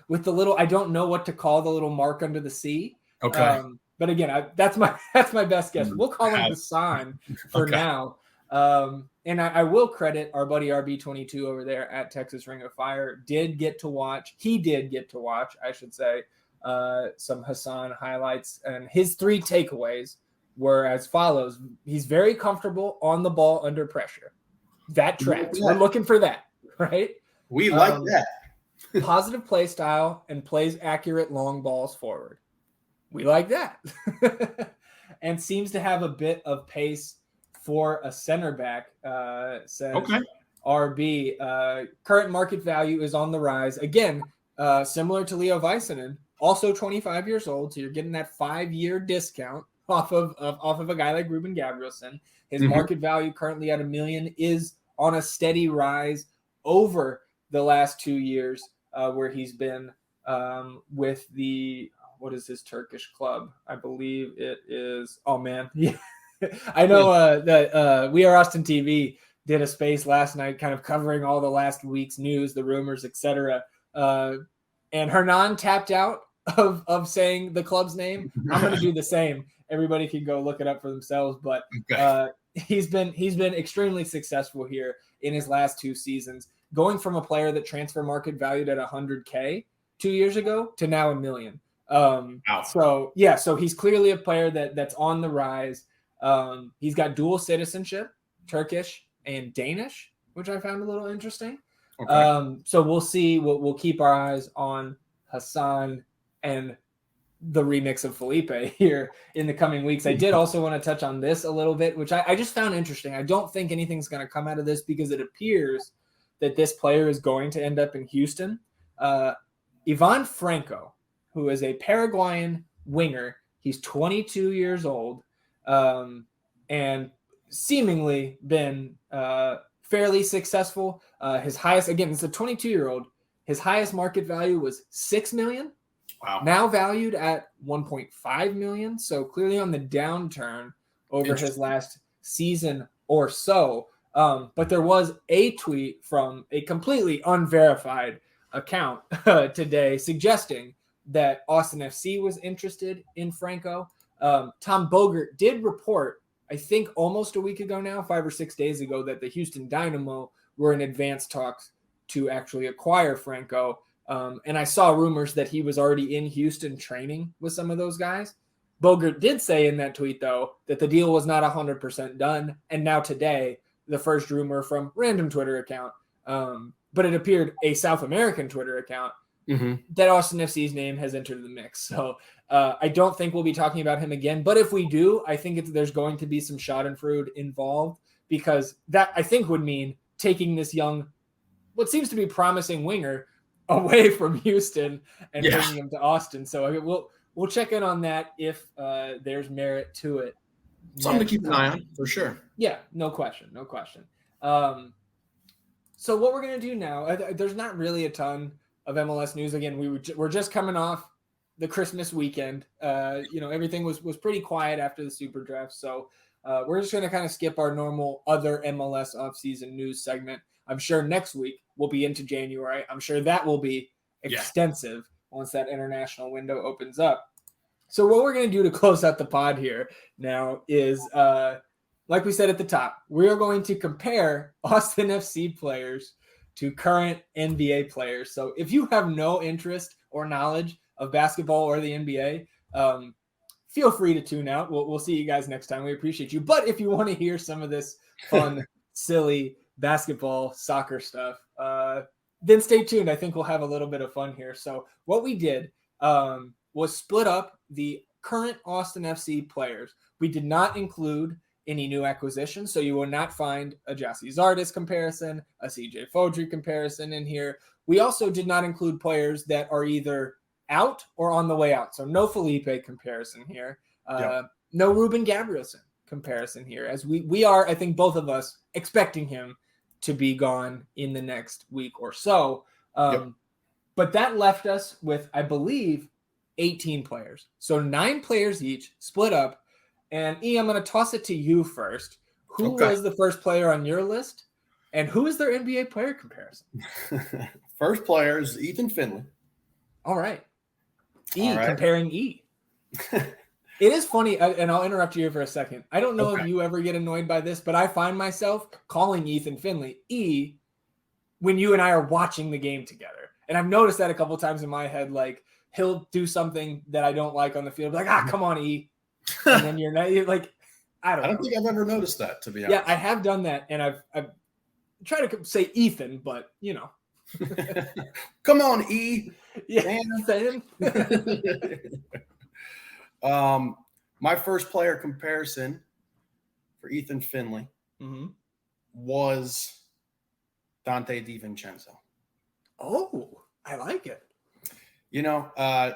with the little, I don't know what to call the little mark under the C. Okay. But again, that's my best guess. We'll call him Hasan for now. And I will credit our buddy RB22 over there at Texas Ring of Fire. He did get to watch, I should say, some Hasan highlights. And his 3 takeaways were as follows. He's very comfortable on the ball under pressure. That tracks. We're looking for that, right? We like that. Positive play style and plays accurate long balls forward. We like that. And seems to have a bit of pace for a center back, says RB. Current market value is on the rise. Again, similar to Leo Väisänen, also 25 years old. So you're getting that 5-year discount off of a guy like Ruben Gabrielsen. His market value currently at $1 million is on a steady rise over the last 2 years, where he's been with the, what is his Turkish club? I believe it is. Oh man, yeah. I know that We Are Austin TV did a space last night, kind of covering all the last week's news, the rumors, etc. And Hernan tapped out of saying the club's name. I'm going to do the same. Everybody can go look it up for themselves. But he's been extremely successful here in his last 2 seasons, going from a player that transfer market valued at $100K 2 years ago to now $1 million. So he's clearly a player that's on the rise. He's got dual citizenship, Turkish and Danish, which I found a little interesting. So we'll see. We'll keep our eyes on Hasan and the remix of Felipe here in the coming weeks. I did also want to touch on this a little bit, which I just found interesting. I don't think anything's going to come out of this because it appears that this player is going to end up in Houston. Ivan Franco, who is a Paraguayan winger. He's 22 years old. And seemingly been fairly successful. His highest, again, it's a 22-year-old. His highest market value was $6 million. Wow. Now valued at $1.5 million. So clearly on the downturn over his last season or so. But there was a tweet from a completely unverified account today suggesting that Austin FC was interested in Franco. Tom Bogert did report, I think almost a week ago now, 5 or 6 days ago, that the Houston Dynamo were in advanced talks to actually acquire Franco. And I saw rumors that he was already in Houston training with some of those guys. Bogert did say in that tweet, though, that the deal was not 100% done. And now today, the first rumor from random Twitter account, but it appeared a South American Twitter account, that Austin FC's name has entered the mix. So I don't think we'll be talking about him again. But if we do, I think there's going to be some schadenfreude involved, because that, I think, would mean taking this young, what seems to be promising winger away from Houston and bringing him to Austin. So we'll check in on that if there's merit to it. Something to keep an eye on, for sure. Yeah, no question. So what we're going to do now, there's not really a ton of MLS news. Again, we're just coming off the Christmas weekend. Everything was pretty quiet after the Super Draft. So we're just going to kind of skip our normal other MLS offseason news segment. I'm sure next week we'll be into January. I'm sure that will be extensive once that international window opens up. So what we're going to do to close out the pod here now is, like we said at the top, we are going to compare Austin FC players to current NBA players. So if you have no interest or knowledge of basketball or the NBA, feel free to tune out. We'll see you guys next time. We appreciate you. But if you want to hear some of this fun, silly basketball, soccer stuff, then stay tuned. I think we'll have a little bit of fun here. So what we did was split up the current Austin FC players. We did not include any new acquisitions, so you will not find a Jassy Zardes comparison, a CJ Fodrey comparison in here. We also did not include players that are either out or on the way out. So no Felipe comparison here. Yep. No Ruben Gabrielson comparison here, as we are, I think, both of us expecting him to be gone in the next week or so. Yep. But that left us with, I believe, 18 players. So 9 players each, split up. And E, I'm going to toss it to you first. Who was the first player on your list? And who is their NBA player comparison? First player is Ethan Finley. All right. Comparing E. It is funny, and I'll interrupt you for a second. I don't know if you ever get annoyed by this, but I find myself calling Ethan Finley E when you and I are watching the game together. And I've noticed that a couple times in my head, like he'll do something that I don't like on the field, like, come on, E. And then you're like, I don't think I've ever noticed that, to be honest. Yeah, I have done that, and I've tried to say Ethan, but you know. Come on, E. Yeah, Ethan. My first player comparison for Ethan Finley was Dante DiVincenzo. Oh, I like it. You know, guy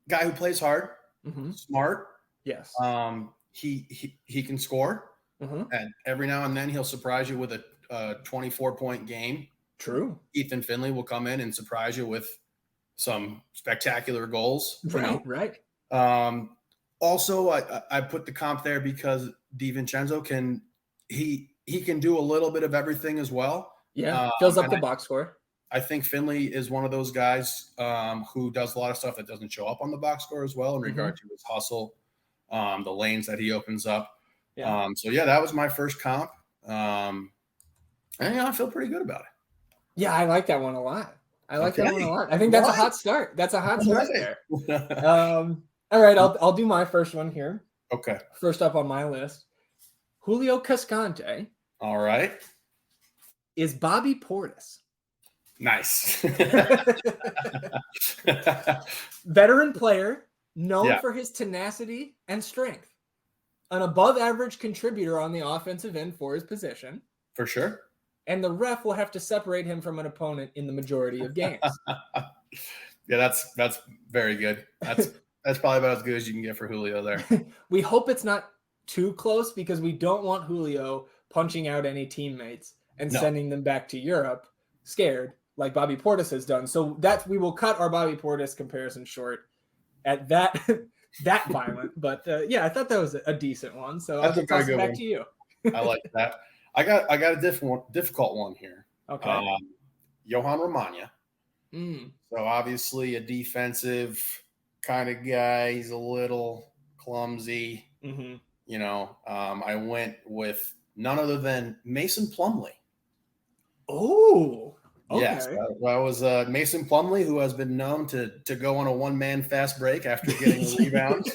who plays hard, smart. Yes. He can score, and every now and then he'll surprise you with a 24-point game. True. Ethan Finley will come in and surprise you with some spectacular goals. Right. Also, I put the comp there because DiVincenzo can do a little bit of everything as well. Yeah, fills up the box score. I think Finley is one of those guys who does a lot of stuff that doesn't show up on the box score as well in regard to his hustle, the lanes that he opens up. Yeah. So that was my first comp. And I feel pretty good about it. Yeah, I like that one a lot. I think that's a hot start. That's a hot start there. All right, I'll do my first one here. Okay. First up on my list, Julio Cascante. All right. Is Bobby Portis. Nice. Veteran player, known for his tenacity and strength. An above-average contributor on the offensive end for his position. For sure. And the ref will have to separate him from an opponent in the majority of games. Yeah, that's very good. That's probably about as good as you can get for Julio there. We hope it's not too close because we don't want Julio punching out any teammates and sending them back to Europe scared like Bobby Portis has done. So we will cut our Bobby Portis comparison short at that violent. But I thought that was a decent one. So I'll toss it back to you. I like that. I got a difficult one here. Okay. Johan Romagna. So obviously a defensive kind of guy. He's a little clumsy. You know, I went with none other than Mason Plumlee. Oh, okay. Yes, that was Mason Plumlee, who has been known to go on a one-man fast break after getting a rebound.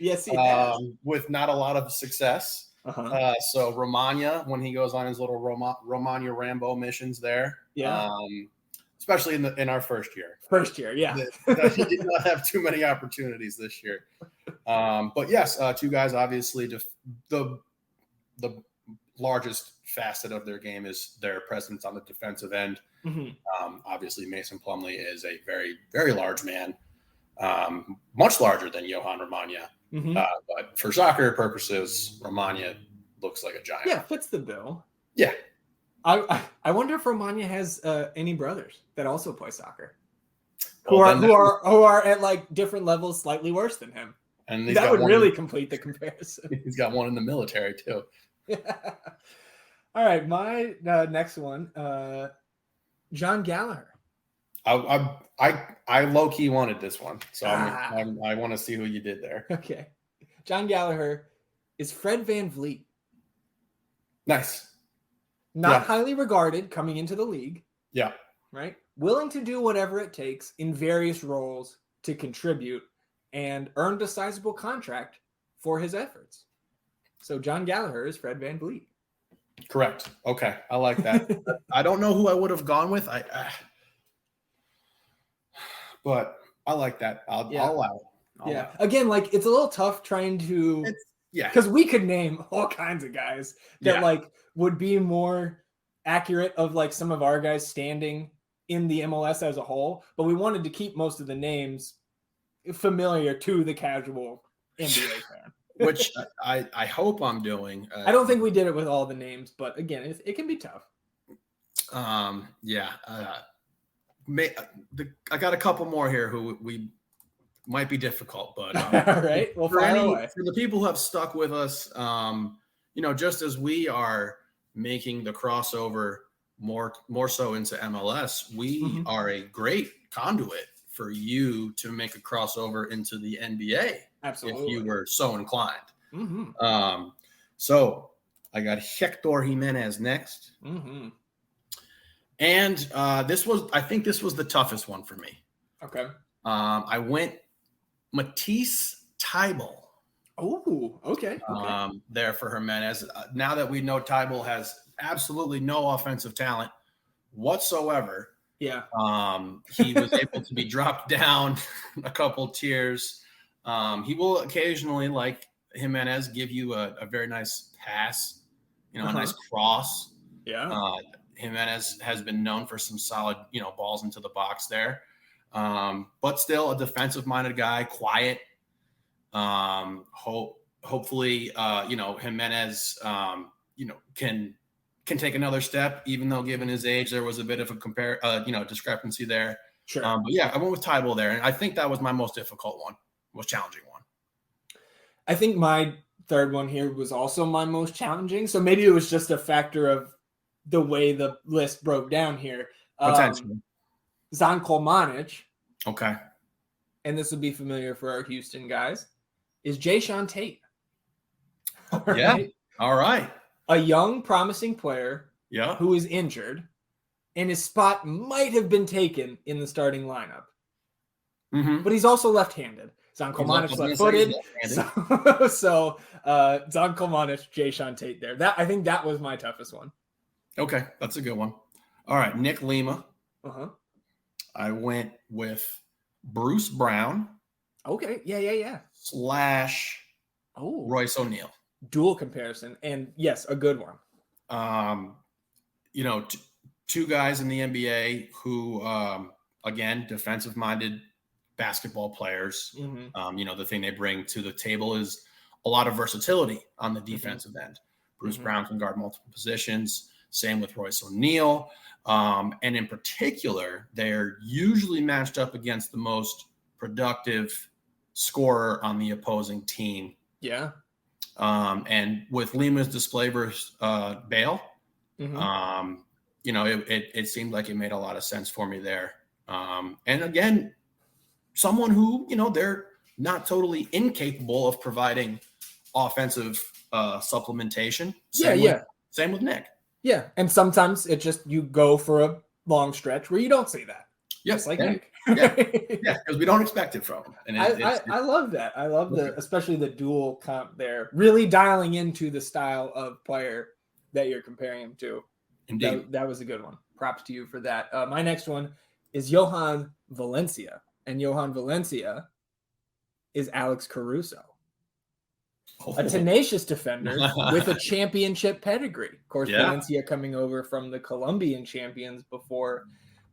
Yes, he has. With not a lot of success. So Romagna, when he goes on his little Romagna Rambo missions there, especially in our first year. Yeah. He did not have too many opportunities this year. But yes, two guys, obviously, the largest facet of their game is their presence on the defensive end. Obviously, Mason Plumlee is a very, very large man, much larger than Johan Romagna. But for soccer purposes, Romagna looks like a giant. Yeah, fits the bill. Yeah. I wonder if Romagna has any brothers that also play soccer, who are at like different levels, slightly worse than him. And that would really complete the comparison. He's got one in the military too. All right, my next one, John Gallagher. I low key wanted this one, so I want to see who you did there. Okay, John Gallagher is Fred VanVleet. Nice. Not highly regarded coming into the league. Yeah. Right. Willing to do whatever it takes in various roles to contribute, and earned a sizable contract for his efforts. So John Gallagher is Fred VanVleet. Correct. Okay, I like that. I don't know who I would have gone with. But I like that. I'll allow it. Again, like it's a little tough trying to. Because we could name all kinds of guys that like would be more accurate of like some of our guys standing in the MLS as a whole, but we wanted to keep most of the names familiar to the casual NBA fan. Which I hope I'm doing. I don't think we did it with all the names, but again, it can be tough. Yeah. I got a couple more here who we might be difficult, but all right. Well, fire away. For the people who have stuck with us, just as we are making the crossover more so into MLS, we are a great conduit for you to make a crossover into the NBA. Absolutely. If you were so inclined. So I got Hector Jimenez next. And I think this was the toughest one for me. Okay. I went Matisse Tybal. Oh, okay. There for Jimenez. Now that we know Tybal has absolutely no offensive talent whatsoever. Yeah. He was able to be dropped down a couple tiers. He will occasionally, like Jimenez, give you a very nice pass, a nice cross. Yeah. Jimenez has been known for some solid, balls into the box there. But still a defensive-minded guy, quiet. Hopefully, Jimenez, can take another step, even though given his age, there was a bit of a discrepancy there. Sure. But yeah, I went with Tybal there, and I think that was my most difficult one, most challenging one. I think my third one here was also my most challenging. So maybe it was just a factor of the way the list broke down here. Potentially. Zan Kolmanic. Okay. And this would be familiar for our Houston guys, is Jayshawn Tate. Yeah. All right. A young, promising player who is injured, and his spot might have been taken in the starting lineup. But he's also left-handed. Zan Kolmanic left-footed. So Zan Kolmanic, Jayshawn Tate there. I think that was my toughest one. Okay, that's a good one. All right, Nick Lima. I went with Bruce Brown. Okay, yeah. / Royce O'Neal. Dual comparison, and yes, a good one. Two guys in the NBA who, again, defensive-minded basketball players. The thing they bring to the table is a lot of versatility on the defensive end. Bruce Brown can guard multiple positions. Same with Royce O'Neal. And in particular, they're usually matched up against the most productive scorer on the opposing team. Yeah. And with Lima's display versus Bale, it seemed like it made a lot of sense for me there. And again, someone who, they're not totally incapable of providing offensive supplementation. Same with Nick. Yeah, and sometimes it just you go for a long stretch where you don't see that. Yes, like Nick. Yeah, because we don't expect it from him. And I love that. I love especially the dual comp there, really dialing into the style of player that you're comparing him to. Indeed. That was a good one. Props to you for that. My next one is Johan Valencia, and Johan Valencia is Alex Caruso. A tenacious defender with a championship pedigree. Of course, Valencia coming over from the Colombian champions before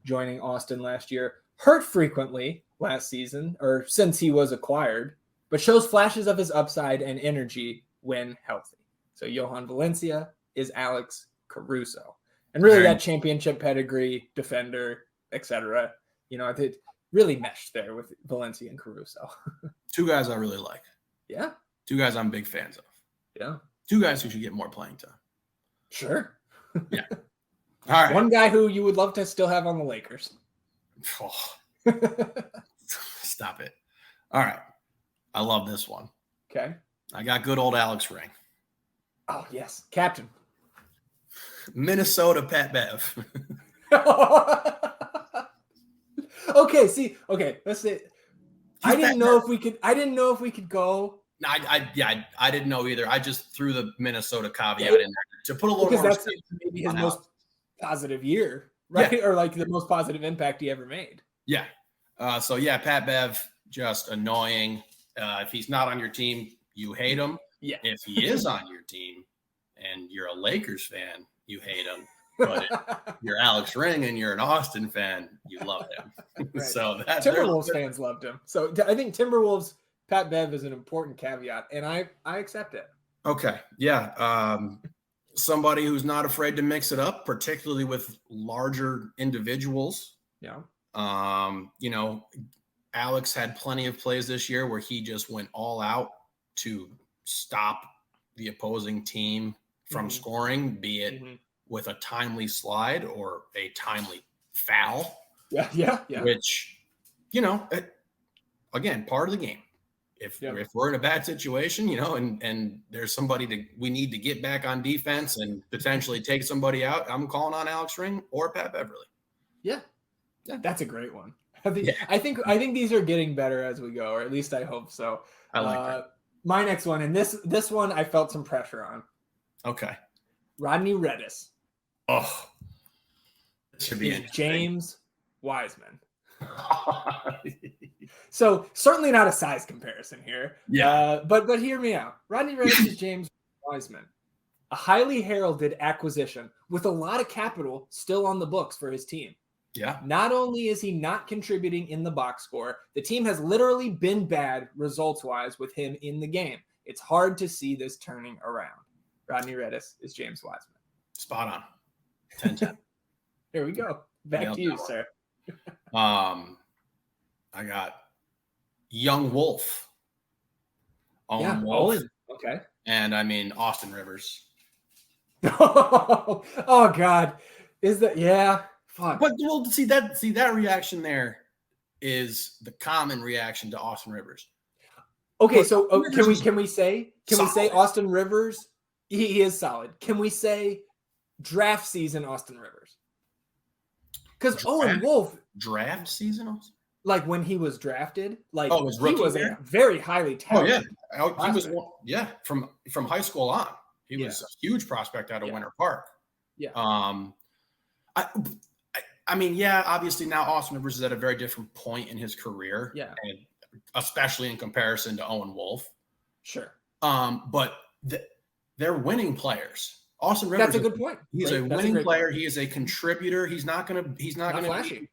joining Austin last year. Hurt frequently last season, or since he was acquired, but shows flashes of his upside and energy when healthy. So Johan Valencia is Alex Caruso. And really that championship pedigree, defender, etc. I think really meshed there with Valencia and Caruso. Two guys I really like. Yeah. Two guys I'm big fans of. Yeah. Two guys who should get more playing time. Sure. Yeah. All right. One guy who you would love to still have on the Lakers. Oh. Stop it. All right. I love this one. Okay. I got good old Alex Ring. Oh, yes. Captain. Minnesota Pat Bev. Okay. Let's say I didn't know if we could go. I didn't know either. I just threw the Minnesota caveat in there to put a little more. That's maybe his most positive year, right? Yeah. Or like the most positive impact he ever made. Yeah. Pat Bev, just annoying. If he's not on your team, you hate him. Yeah. If he is on your team and you're a Lakers fan, you hate him. But if you're Alex Ring and you're an Austin fan, you love him. Right. So that Timberwolves fans loved him. So I think Timberwolves Pat Bev is an important caveat, and I accept it. Okay. Yeah. Somebody who's not afraid to mix it up, particularly with larger individuals. Yeah. Alex had plenty of plays this year where he just went all out to stop the opposing team from scoring, be it with a timely slide or a timely foul. Yeah. Which, again, part of the game. If we're in a bad situation, and there's somebody we need to get back on defense and potentially take somebody out, I'm calling on Alex Ring or Pat Beverly. Yeah, that's a great one. I think these are getting better as we go, or at least I hope so. I like that. My next one, and this one I felt some pressure on. Okay. Rodney Redis. Oh, it should be James Wiseman. So certainly not a size comparison here. Yeah. But hear me out. Rodney Redis is James Wiseman, a highly heralded acquisition with a lot of capital still on the books for his team. Yeah. Not only is he not contributing in the box score, the team has literally been bad results-wise with him in the game. It's hard to see this turning around. Rodney Redis is James Wiseman. Spot on. 10-10. Here we go. Back to you, sir. I got Young Wolf. Owen Wolf. Owen. Okay. And Austin Rivers. Oh God. Is that fuck. But we'll see that reaction there is the common reaction to Austin Rivers. Okay, so can we say Austin Rivers? He is solid. Can we say draft season Austin Rivers? Because Owen Wolf draft season, like when he was drafted, he was a very highly talented. Oh yeah, he was from high school on. He was a huge prospect out of Winter Park. Yeah. Obviously now Austin Rivers is at a very different point in his career. Yeah. And especially in comparison to Owen Wolf. Sure. But they're winning players. Austin Rivers. That's a good point. He's a winning player. He is a contributor. He's not flashy.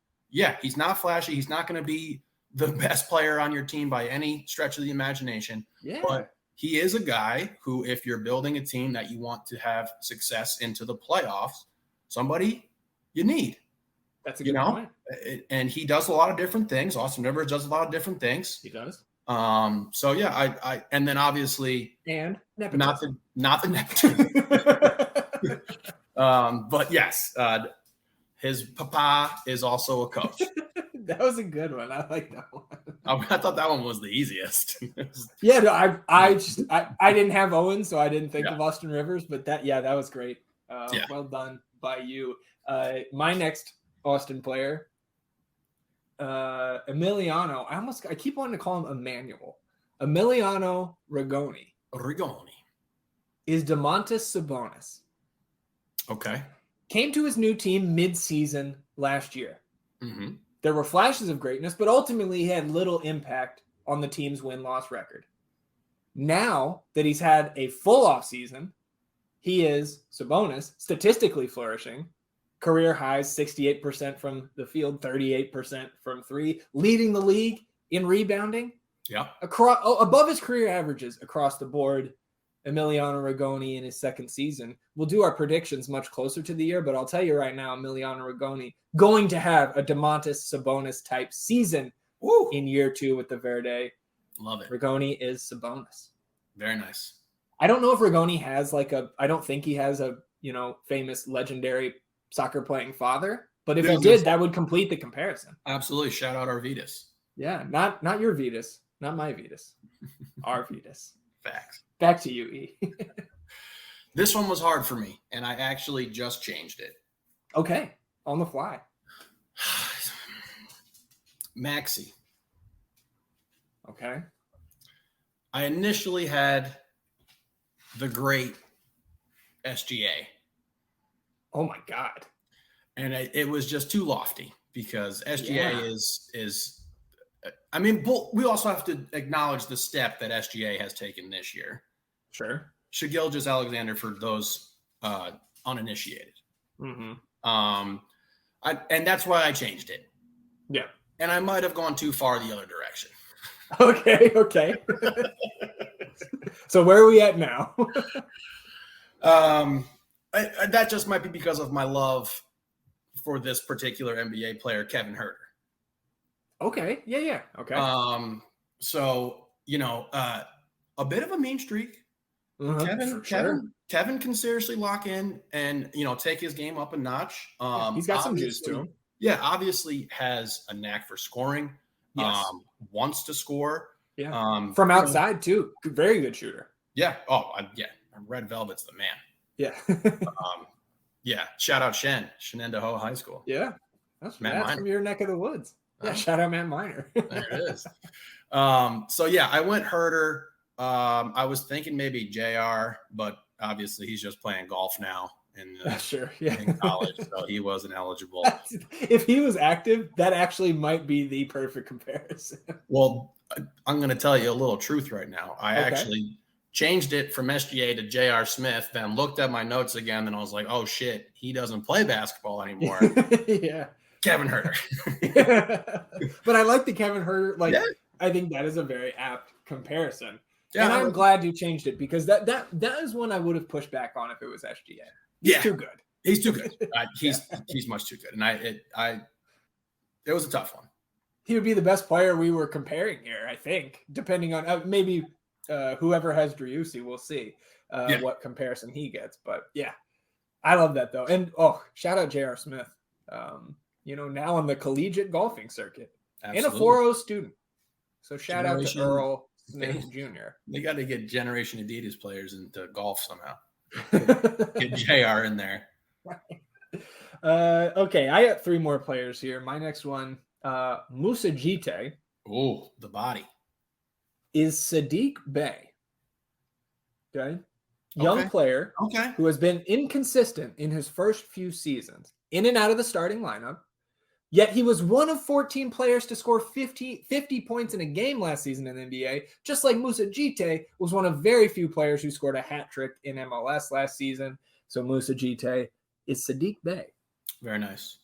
He's not flashy. He's not going to be the best player on your team by any stretch of the imagination. Yeah. But he is a guy who, if you're building a team that you want to have success into the playoffs, somebody you need. That's a good point. And he does a lot of different things. Austin Rivers does a lot of different things. He does. So yeah, I and then obviously not the nepotism. But yes, his papa is also a coach. That was a good one. I like that one. I thought that one was the easiest. Yeah, no, I didn't have Owen, so I didn't think of Austin Rivers, but that was great. Well done by you. My next Austin player, Emiliano. I keep wanting to call him Emmanuel. Emiliano Rigoni is Domantas Sabonis. Okay. Came to his new team mid-season last year. Mm-hmm. There were flashes of greatness, but ultimately he had little impact on the team's win-loss record. Now that he's had a full offseason, he is, Sabonis, statistically flourishing. Career highs, 68% from the field, 38% from three, leading the league in rebounding. Yeah. Above his career averages across the board. Emiliano Rigoni in his second season. We'll do our predictions much closer to the year, but I'll tell you right now, Emiliano Rigoni going to have a Domantas Sabonis type season in year 2 with the Verde. Love it. Rigoni is Sabonis. Very nice. I don't know if Rigoni has I don't think he has a, famous legendary soccer playing father, but if he did, that would complete the comparison. Absolutely. Shout out our Vitas. Yeah. Not your Vitas, not my Vitas, our Vitas. Facts. Back to you, E. This one was hard for me, and I actually just changed it. Okay. On the fly. Maxey. Okay. I initially had the great SGA. Oh, my God. And it was just too lofty because SGA is we also have to acknowledge the step that SGA has taken this year. Sure. Shai Gilgeous-Alexander for those uninitiated. And that's why I changed it. Yeah. And I might have gone too far the other direction. Okay. So where are we at now? That just might be because of my love for this particular NBA player, Kevin Huerter. Okay. Yeah. Okay. So, a bit of a mean streak. Kevin can seriously lock in and, take his game up a notch. He's got some juice to him. Yeah, obviously has a knack for scoring. Yes. Wants to score. Yeah. From outside too. Very good shooter. Yeah. Oh, yeah. Red Velvet's the man. Yeah. Yeah. Shout out Shenandoah High School. Yeah. That's from your neck of the woods. Yeah. Shout out Matt Miner. There it is. So yeah, I went Huerter. I was thinking maybe JR, but obviously he's just playing golf now in college, so he wasn't eligible. If he was active, that actually might be the perfect comparison. Well, I'm going to tell you a little truth right now. I actually changed it from SGA to J.R. Smith, then looked at my notes again, and I was like, oh, shit, he doesn't play basketball anymore. Yeah. Kevin Huerter. But I like the Kevin Huerter. I think that is a very apt comparison. Yeah, and I'm glad you changed it because that is one I would have pushed back on if it was SGA. He's too good. He's too good. He's much too good. And it was a tough one. He would be the best player we were comparing here, I think, depending on maybe whoever has Driussi, we'll see what comparison he gets. But yeah, I love that though. And shout out J.R. Smith. Now on the collegiate golfing circuit. Absolutely. And a 4.0 student. So shout out to Earl Smith Jr. They got to get Generation Adidas players into golf somehow. Get JR in there. Okay, I got 3 more players here. My next one, Musa Jite. Oh, the body. Is Sadiq Bey. Okay. Young player who has been inconsistent in his first few seasons, in and out of the starting lineup. Yet he was one of 14 players to score 50 points in a game last season in the NBA, just like Musa Jite was one of very few players who scored a hat trick in MLS last season. So Musa Jite is Sadiq Bey. Very nice.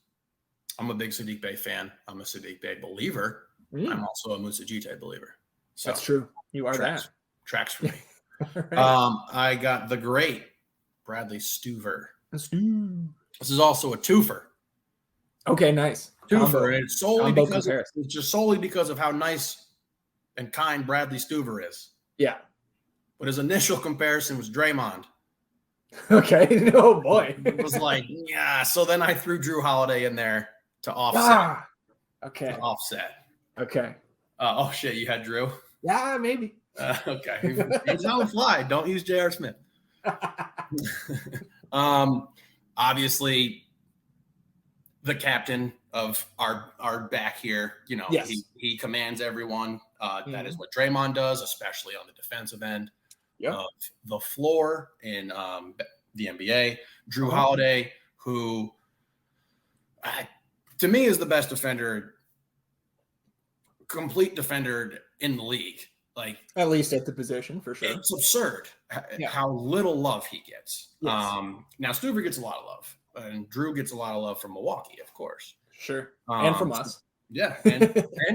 I'm a big Sadiq Bey fan. I'm a Sadiq Bey believer. I'm also a Musa Jite believer. So that's true. You are tracks for me. Right. I got the great Bradley Stuver. This is also a twofer. Okay, nice. And it's solely because of how nice and kind Bradley Stuver is. Yeah. But his initial comparison was Draymond. Okay. Oh boy. It was like, yeah. So then I threw Drew Holiday in there to offset. Okay. To offset. Okay. Oh shit, you had Drew? Yeah, maybe. Okay. He's on the fly. Don't use J.R. Smith. Obviously, the captain of our back here, he commands everyone. That is what Draymond does, especially on the defensive end of the floor in the NBA. Drew Holiday, who to me is the best complete defender in the league. Like, at least at the position, for sure. It's absurd how little love he gets. Yes. Now Stuver gets a lot of love, and Drew gets a lot of love from Milwaukee, of course. Sure. And from us. Yeah. And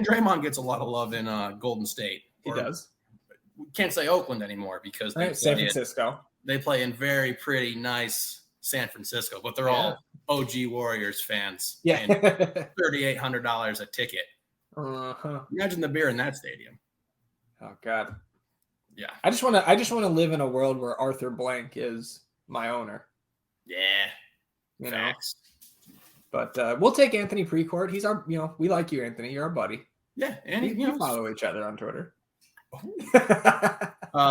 Draymond gets a lot of love in Golden State. He does. We can't say Oakland anymore because San Francisco. They play in very pretty, nice San Francisco, but they're all OG Warriors fans. Yeah. And $3,800 a ticket. Imagine the beer in that stadium. Oh God. Yeah. I just want to live in a world where Arthur Blank is my owner. Yeah. Facts. But we'll take Anthony Precourt. He's our, we like you, Anthony. You're our buddy. Yeah. And we follow each other on Twitter.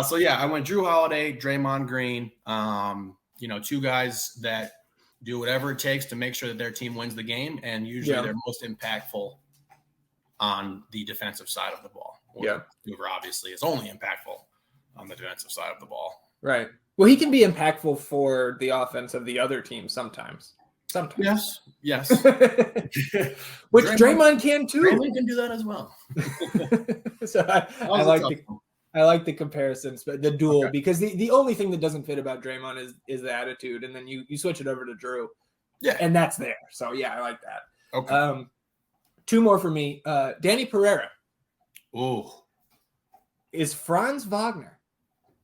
So yeah, I went Drew Holiday, Draymond Green, 2 guys that do whatever it takes to make sure that their team wins the game. And usually they're most impactful on the defensive side of the ball. Stuver obviously is only impactful on the defensive side of the ball. Right. Well, he can be impactful for the offense of the other team sometimes. Yes. Which Draymond can too. Draymond can do that as well. So I like the comparisons, but the duel, because the only thing that doesn't fit about Draymond is the attitude, and then you switch it over to Drew, Yeah. And that's there. So, yeah, I like that. Okay. 2 more for me. Danny Pereira. Ooh. Is Franz Wagner.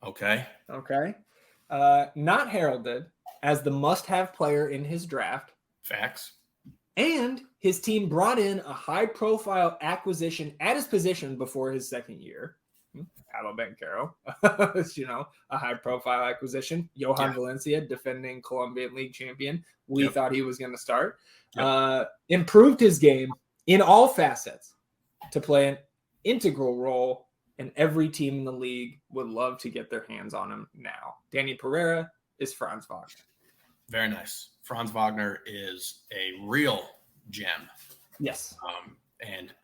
Okay. Okay. Not heralded as the must-have player in his draft. Facts. And his team brought in a high-profile acquisition at his position before his second year. Hello, Bancaro. A high-profile acquisition. Johan Valencia, defending Colombian League champion. We thought he was going to start. Improved his game in all facets to play an integral role, and every team in the league would love to get their hands on him now. Danny Pereira is Franz Wagner. Very nice. Franz Wagner is a real gem. Yes. And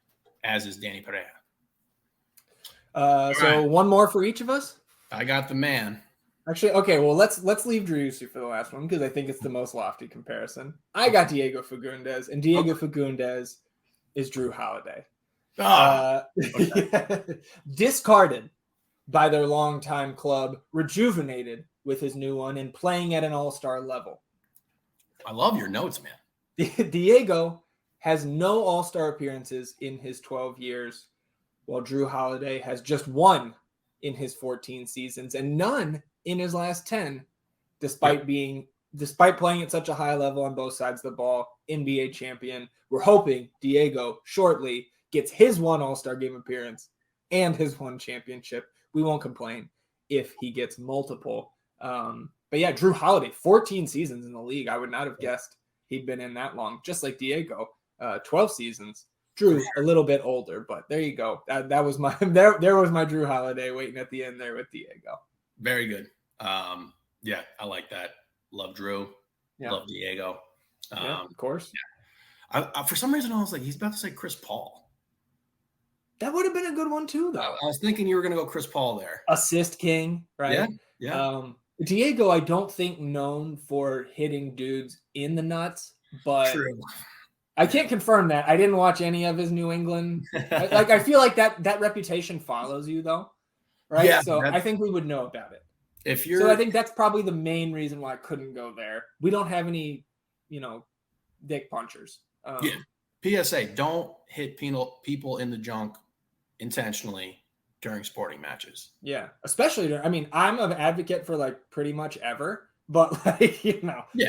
as is Danny Pereira. So one more for each of us. I got the man. Actually, okay. Well, let's leave Driussi for the last one because I think it's the most lofty comparison. I got Diego Fagundes, and Diego Fagundes is Drew Holiday. Discarded by their longtime club, rejuvenated with his new one, and playing at an all-star level. I love your notes, man. Diego has no all-star appearances in his 12 years, while Drew Holiday has just 1 in his 14 seasons and none in his last 10, despite playing at such a high level on both sides of the ball, NBA champion. We're hoping Diego shortly gets his 1 all-star game appearance and his 1 championship. We won't complain if he gets multiple. But yeah, Drew Holiday, 14 seasons in the league. I would not have guessed he'd been in that long, just like Diego, 12 seasons. Drew, a little bit older, but there you go. That was my there was my Drew Holiday waiting at the end there with Diego. Very good. Yeah, I like that. Love Drew. Yeah. Love Diego. Of course. Yeah. I for some reason I was like, he's about to say Chris Paul. That would have been a good one too, though. I was thinking you were going to go Chris Paul there. Assist king, right? Yeah. Diego, I don't think known for hitting dudes in the nuts, but True. I can't confirm that. I didn't watch any of his New England. I feel like that reputation follows you, though, right? Yeah, so I think we would know about it. So I think that's probably the main reason why I couldn't go there. We don't have any, dick punchers. PSA: don't hit people in the junk intentionally during sporting matches. Yeah, especially I'm an advocate for pretty much ever, but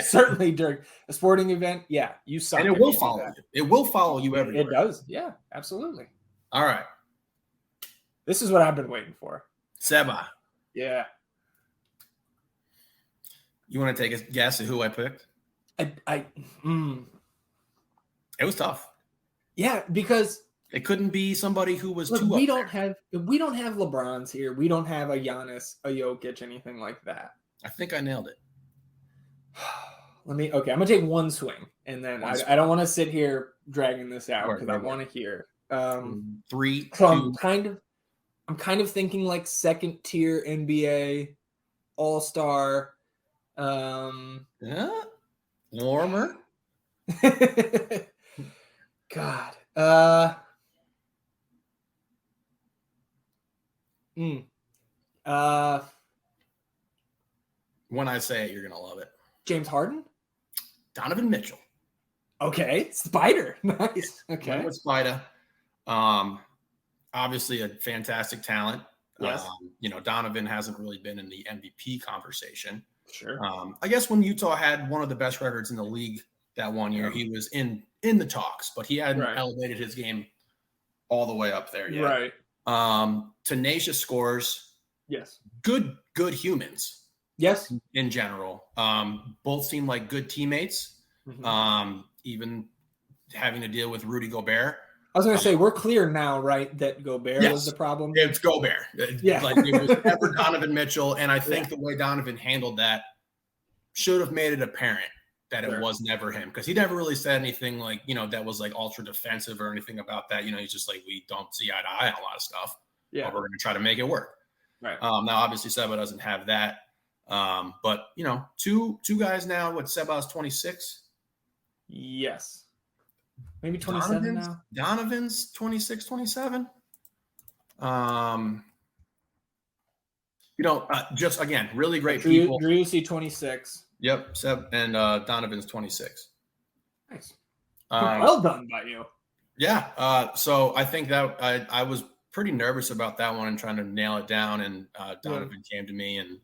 certainly during a sporting event, you suck. And it will follow you. It will follow you everywhere. It does. Yeah, absolutely. All right. This is what I've been waiting for. Seba. Yeah. You want to take a guess at who I picked? It was tough. Yeah, because it couldn't be somebody who was too. We don't have LeBrons here. We don't have a Giannis, a Jokic, anything like that. I think I nailed it. I'm gonna take one swing, and then I don't want to sit here dragging this out because I want to hear. 3, so 2. I'm kind of thinking like second tier NBA all-star. Warmer. God. When I say it, you're gonna love it. James Harden? Donovan Mitchell. Okay. Spider. Nice. Okay. Went with Spider. Obviously a fantastic talent. Yes. Donovan hasn't really been in the MVP conversation. Sure. I guess when Utah had one of the best records in the league that one year, he was in the talks, but he hadn't elevated his game all the way up there yet. Right. Tenacious scores. Yes. Good humans. Yes. In general. Both seem like good teammates. Mm-hmm. Even having to deal with Rudy Gobert. I was going to say, we're clear now, right, that Gobert was the problem? It's Gobert. Yeah. It was never Donovan Mitchell, and I think the way Donovan handled that should have made it apparent that it was never him, because he never really said anything that was ultra defensive or anything about that. He's just we don't see eye to eye on a lot of stuff. Yeah. But we're going to try to make it work. Right. Now, obviously, Seba doesn't have that. But, two guys now, Seba's 26? Yes. Maybe 27 now. Donovan's 26, 27. Just again, really great people. Driussi 26. Yep, Seb and Donovan's 26. Nice. Um, Well done by you. Yeah. So I think that I was pretty nervous about that one and trying to nail it down. And Donovan came to me, and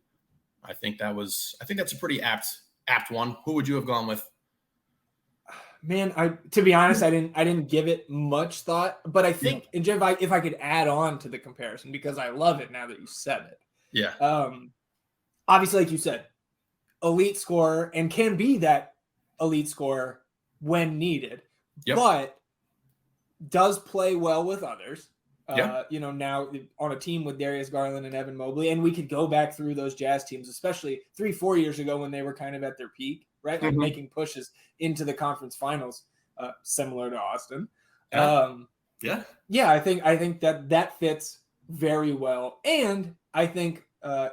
I think that's a pretty apt one. Who would you have gone with? Man, to be honest, I didn't give it much thought, but I think, and Jeff, if I could add on to the comparison, because I love it now that you said it. Yeah. Obviously, like you said, elite scorer, and can be that elite scorer when needed, but does play well with others. Now on a team with Darius Garland and Evan Mobley, and we could go back through those Jazz teams, especially 3-4 years ago when they were kind of at their peak, right? Like making pushes into the conference finals, similar to Austin. I think that fits very well, and I think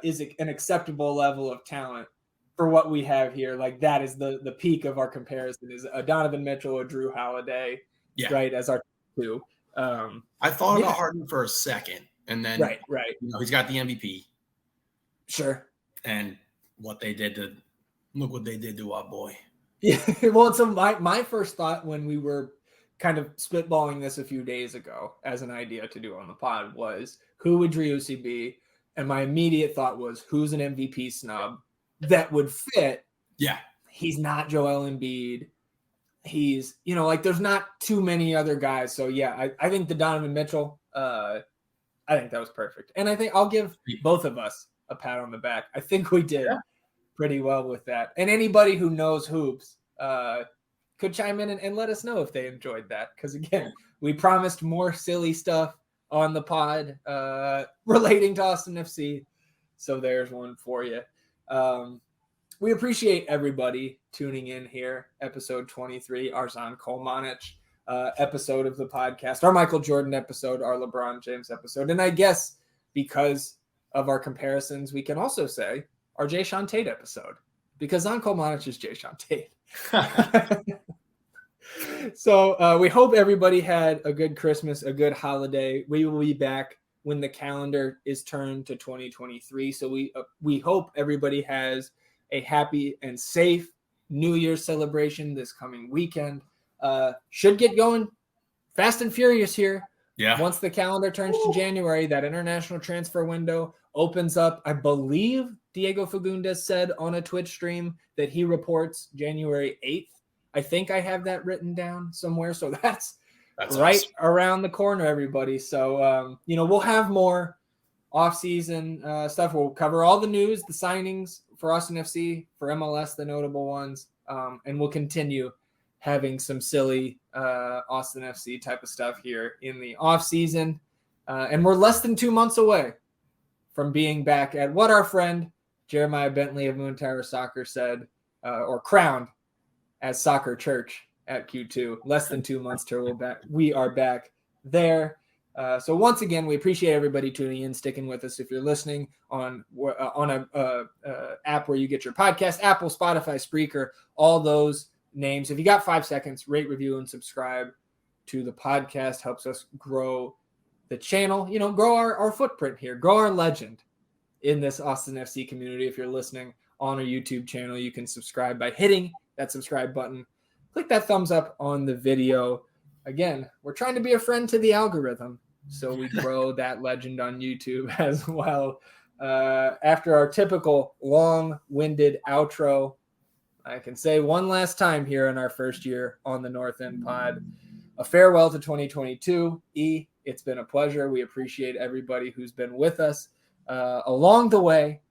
is an acceptable level of talent for what we have here. Like that is the peak of our comparison is a Donovan Mitchell, a Drew Holiday, right, as our two. I thought about Harden for a second, and then right. He's got the MVP. Sure. And look what they did to our boy. Yeah. Well, so my first thought when we were kind of spitballing this a few days ago as an idea to do on the pod was, who would Driussi be? And my immediate thought was, who's an MVP snub that would fit? Yeah. He's not Joel Embiid. He's, there's not too many other guys. So, yeah, I think the Donovan Mitchell, I think that was perfect. And I think I'll give both of us a pat on the back. I think we did pretty well with that. And anybody who knows hoops could chime in and let us know if they enjoyed that. Because, again, we promised more silly stuff on the pod relating to Austin FC. So there's one for you. We appreciate everybody tuning in here. Episode 23, Arzan Kolmanic episode of the podcast, our Michael Jordan episode, our LeBron James episode. And I guess because of our comparisons, we can also say our Jay Sean Tate episode, because Zan Kolmanic is Jay Sean Tate. So we hope everybody had a good Christmas, a good holiday. We will be back when the calendar is turned to 2023. So we hope everybody has a happy and safe New Year's celebration this coming weekend. Should get going fast and furious here. Yeah. Once the calendar turns to January, that international transfer window opens up. I believe Diego Fagundes said on a Twitch stream that he reports January 8th. I think I have that written down somewhere. So that's right awesome. Around the corner, everybody. So, we'll have more off-season stuff. We'll cover all the news, the signings for Austin FC, for MLS, the notable ones. And we'll continue having some silly Austin FC type of stuff here in the off-season. And we're less than 2 months away from being back at what our friend Jeremiah Bentley of Moon Tower Soccer said, or crowned as Soccer Church at Q2. Less than 2 months till we are back there. So once again, we appreciate everybody tuning in, sticking with us. If you're listening on a app where you get your podcast, Apple, Spotify, Spreaker, all those names. If you got 5 seconds, rate, review, and subscribe to the podcast. Helps us grow the channel, grow our footprint here, grow our legend in this Austin FC community. If you're listening on our YouTube channel, you can subscribe by hitting that subscribe button. Click that thumbs up on the video. Again, we're trying to be a friend to the algorithm, so we grow that legend on YouTube as well. After our typical long-winded outro, I can say one last time here in our first year on the North End Pod, a farewell to 2022. It's been a pleasure. We appreciate everybody who's been with us along the way,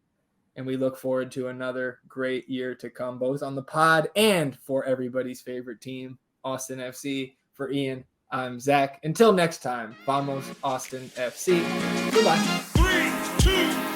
and we look forward to another great year to come, both on the pod and for everybody's favorite team, Austin FC. For Ian, I'm Zach. Until next time, vamos Austin FC. Goodbye. 3, 2,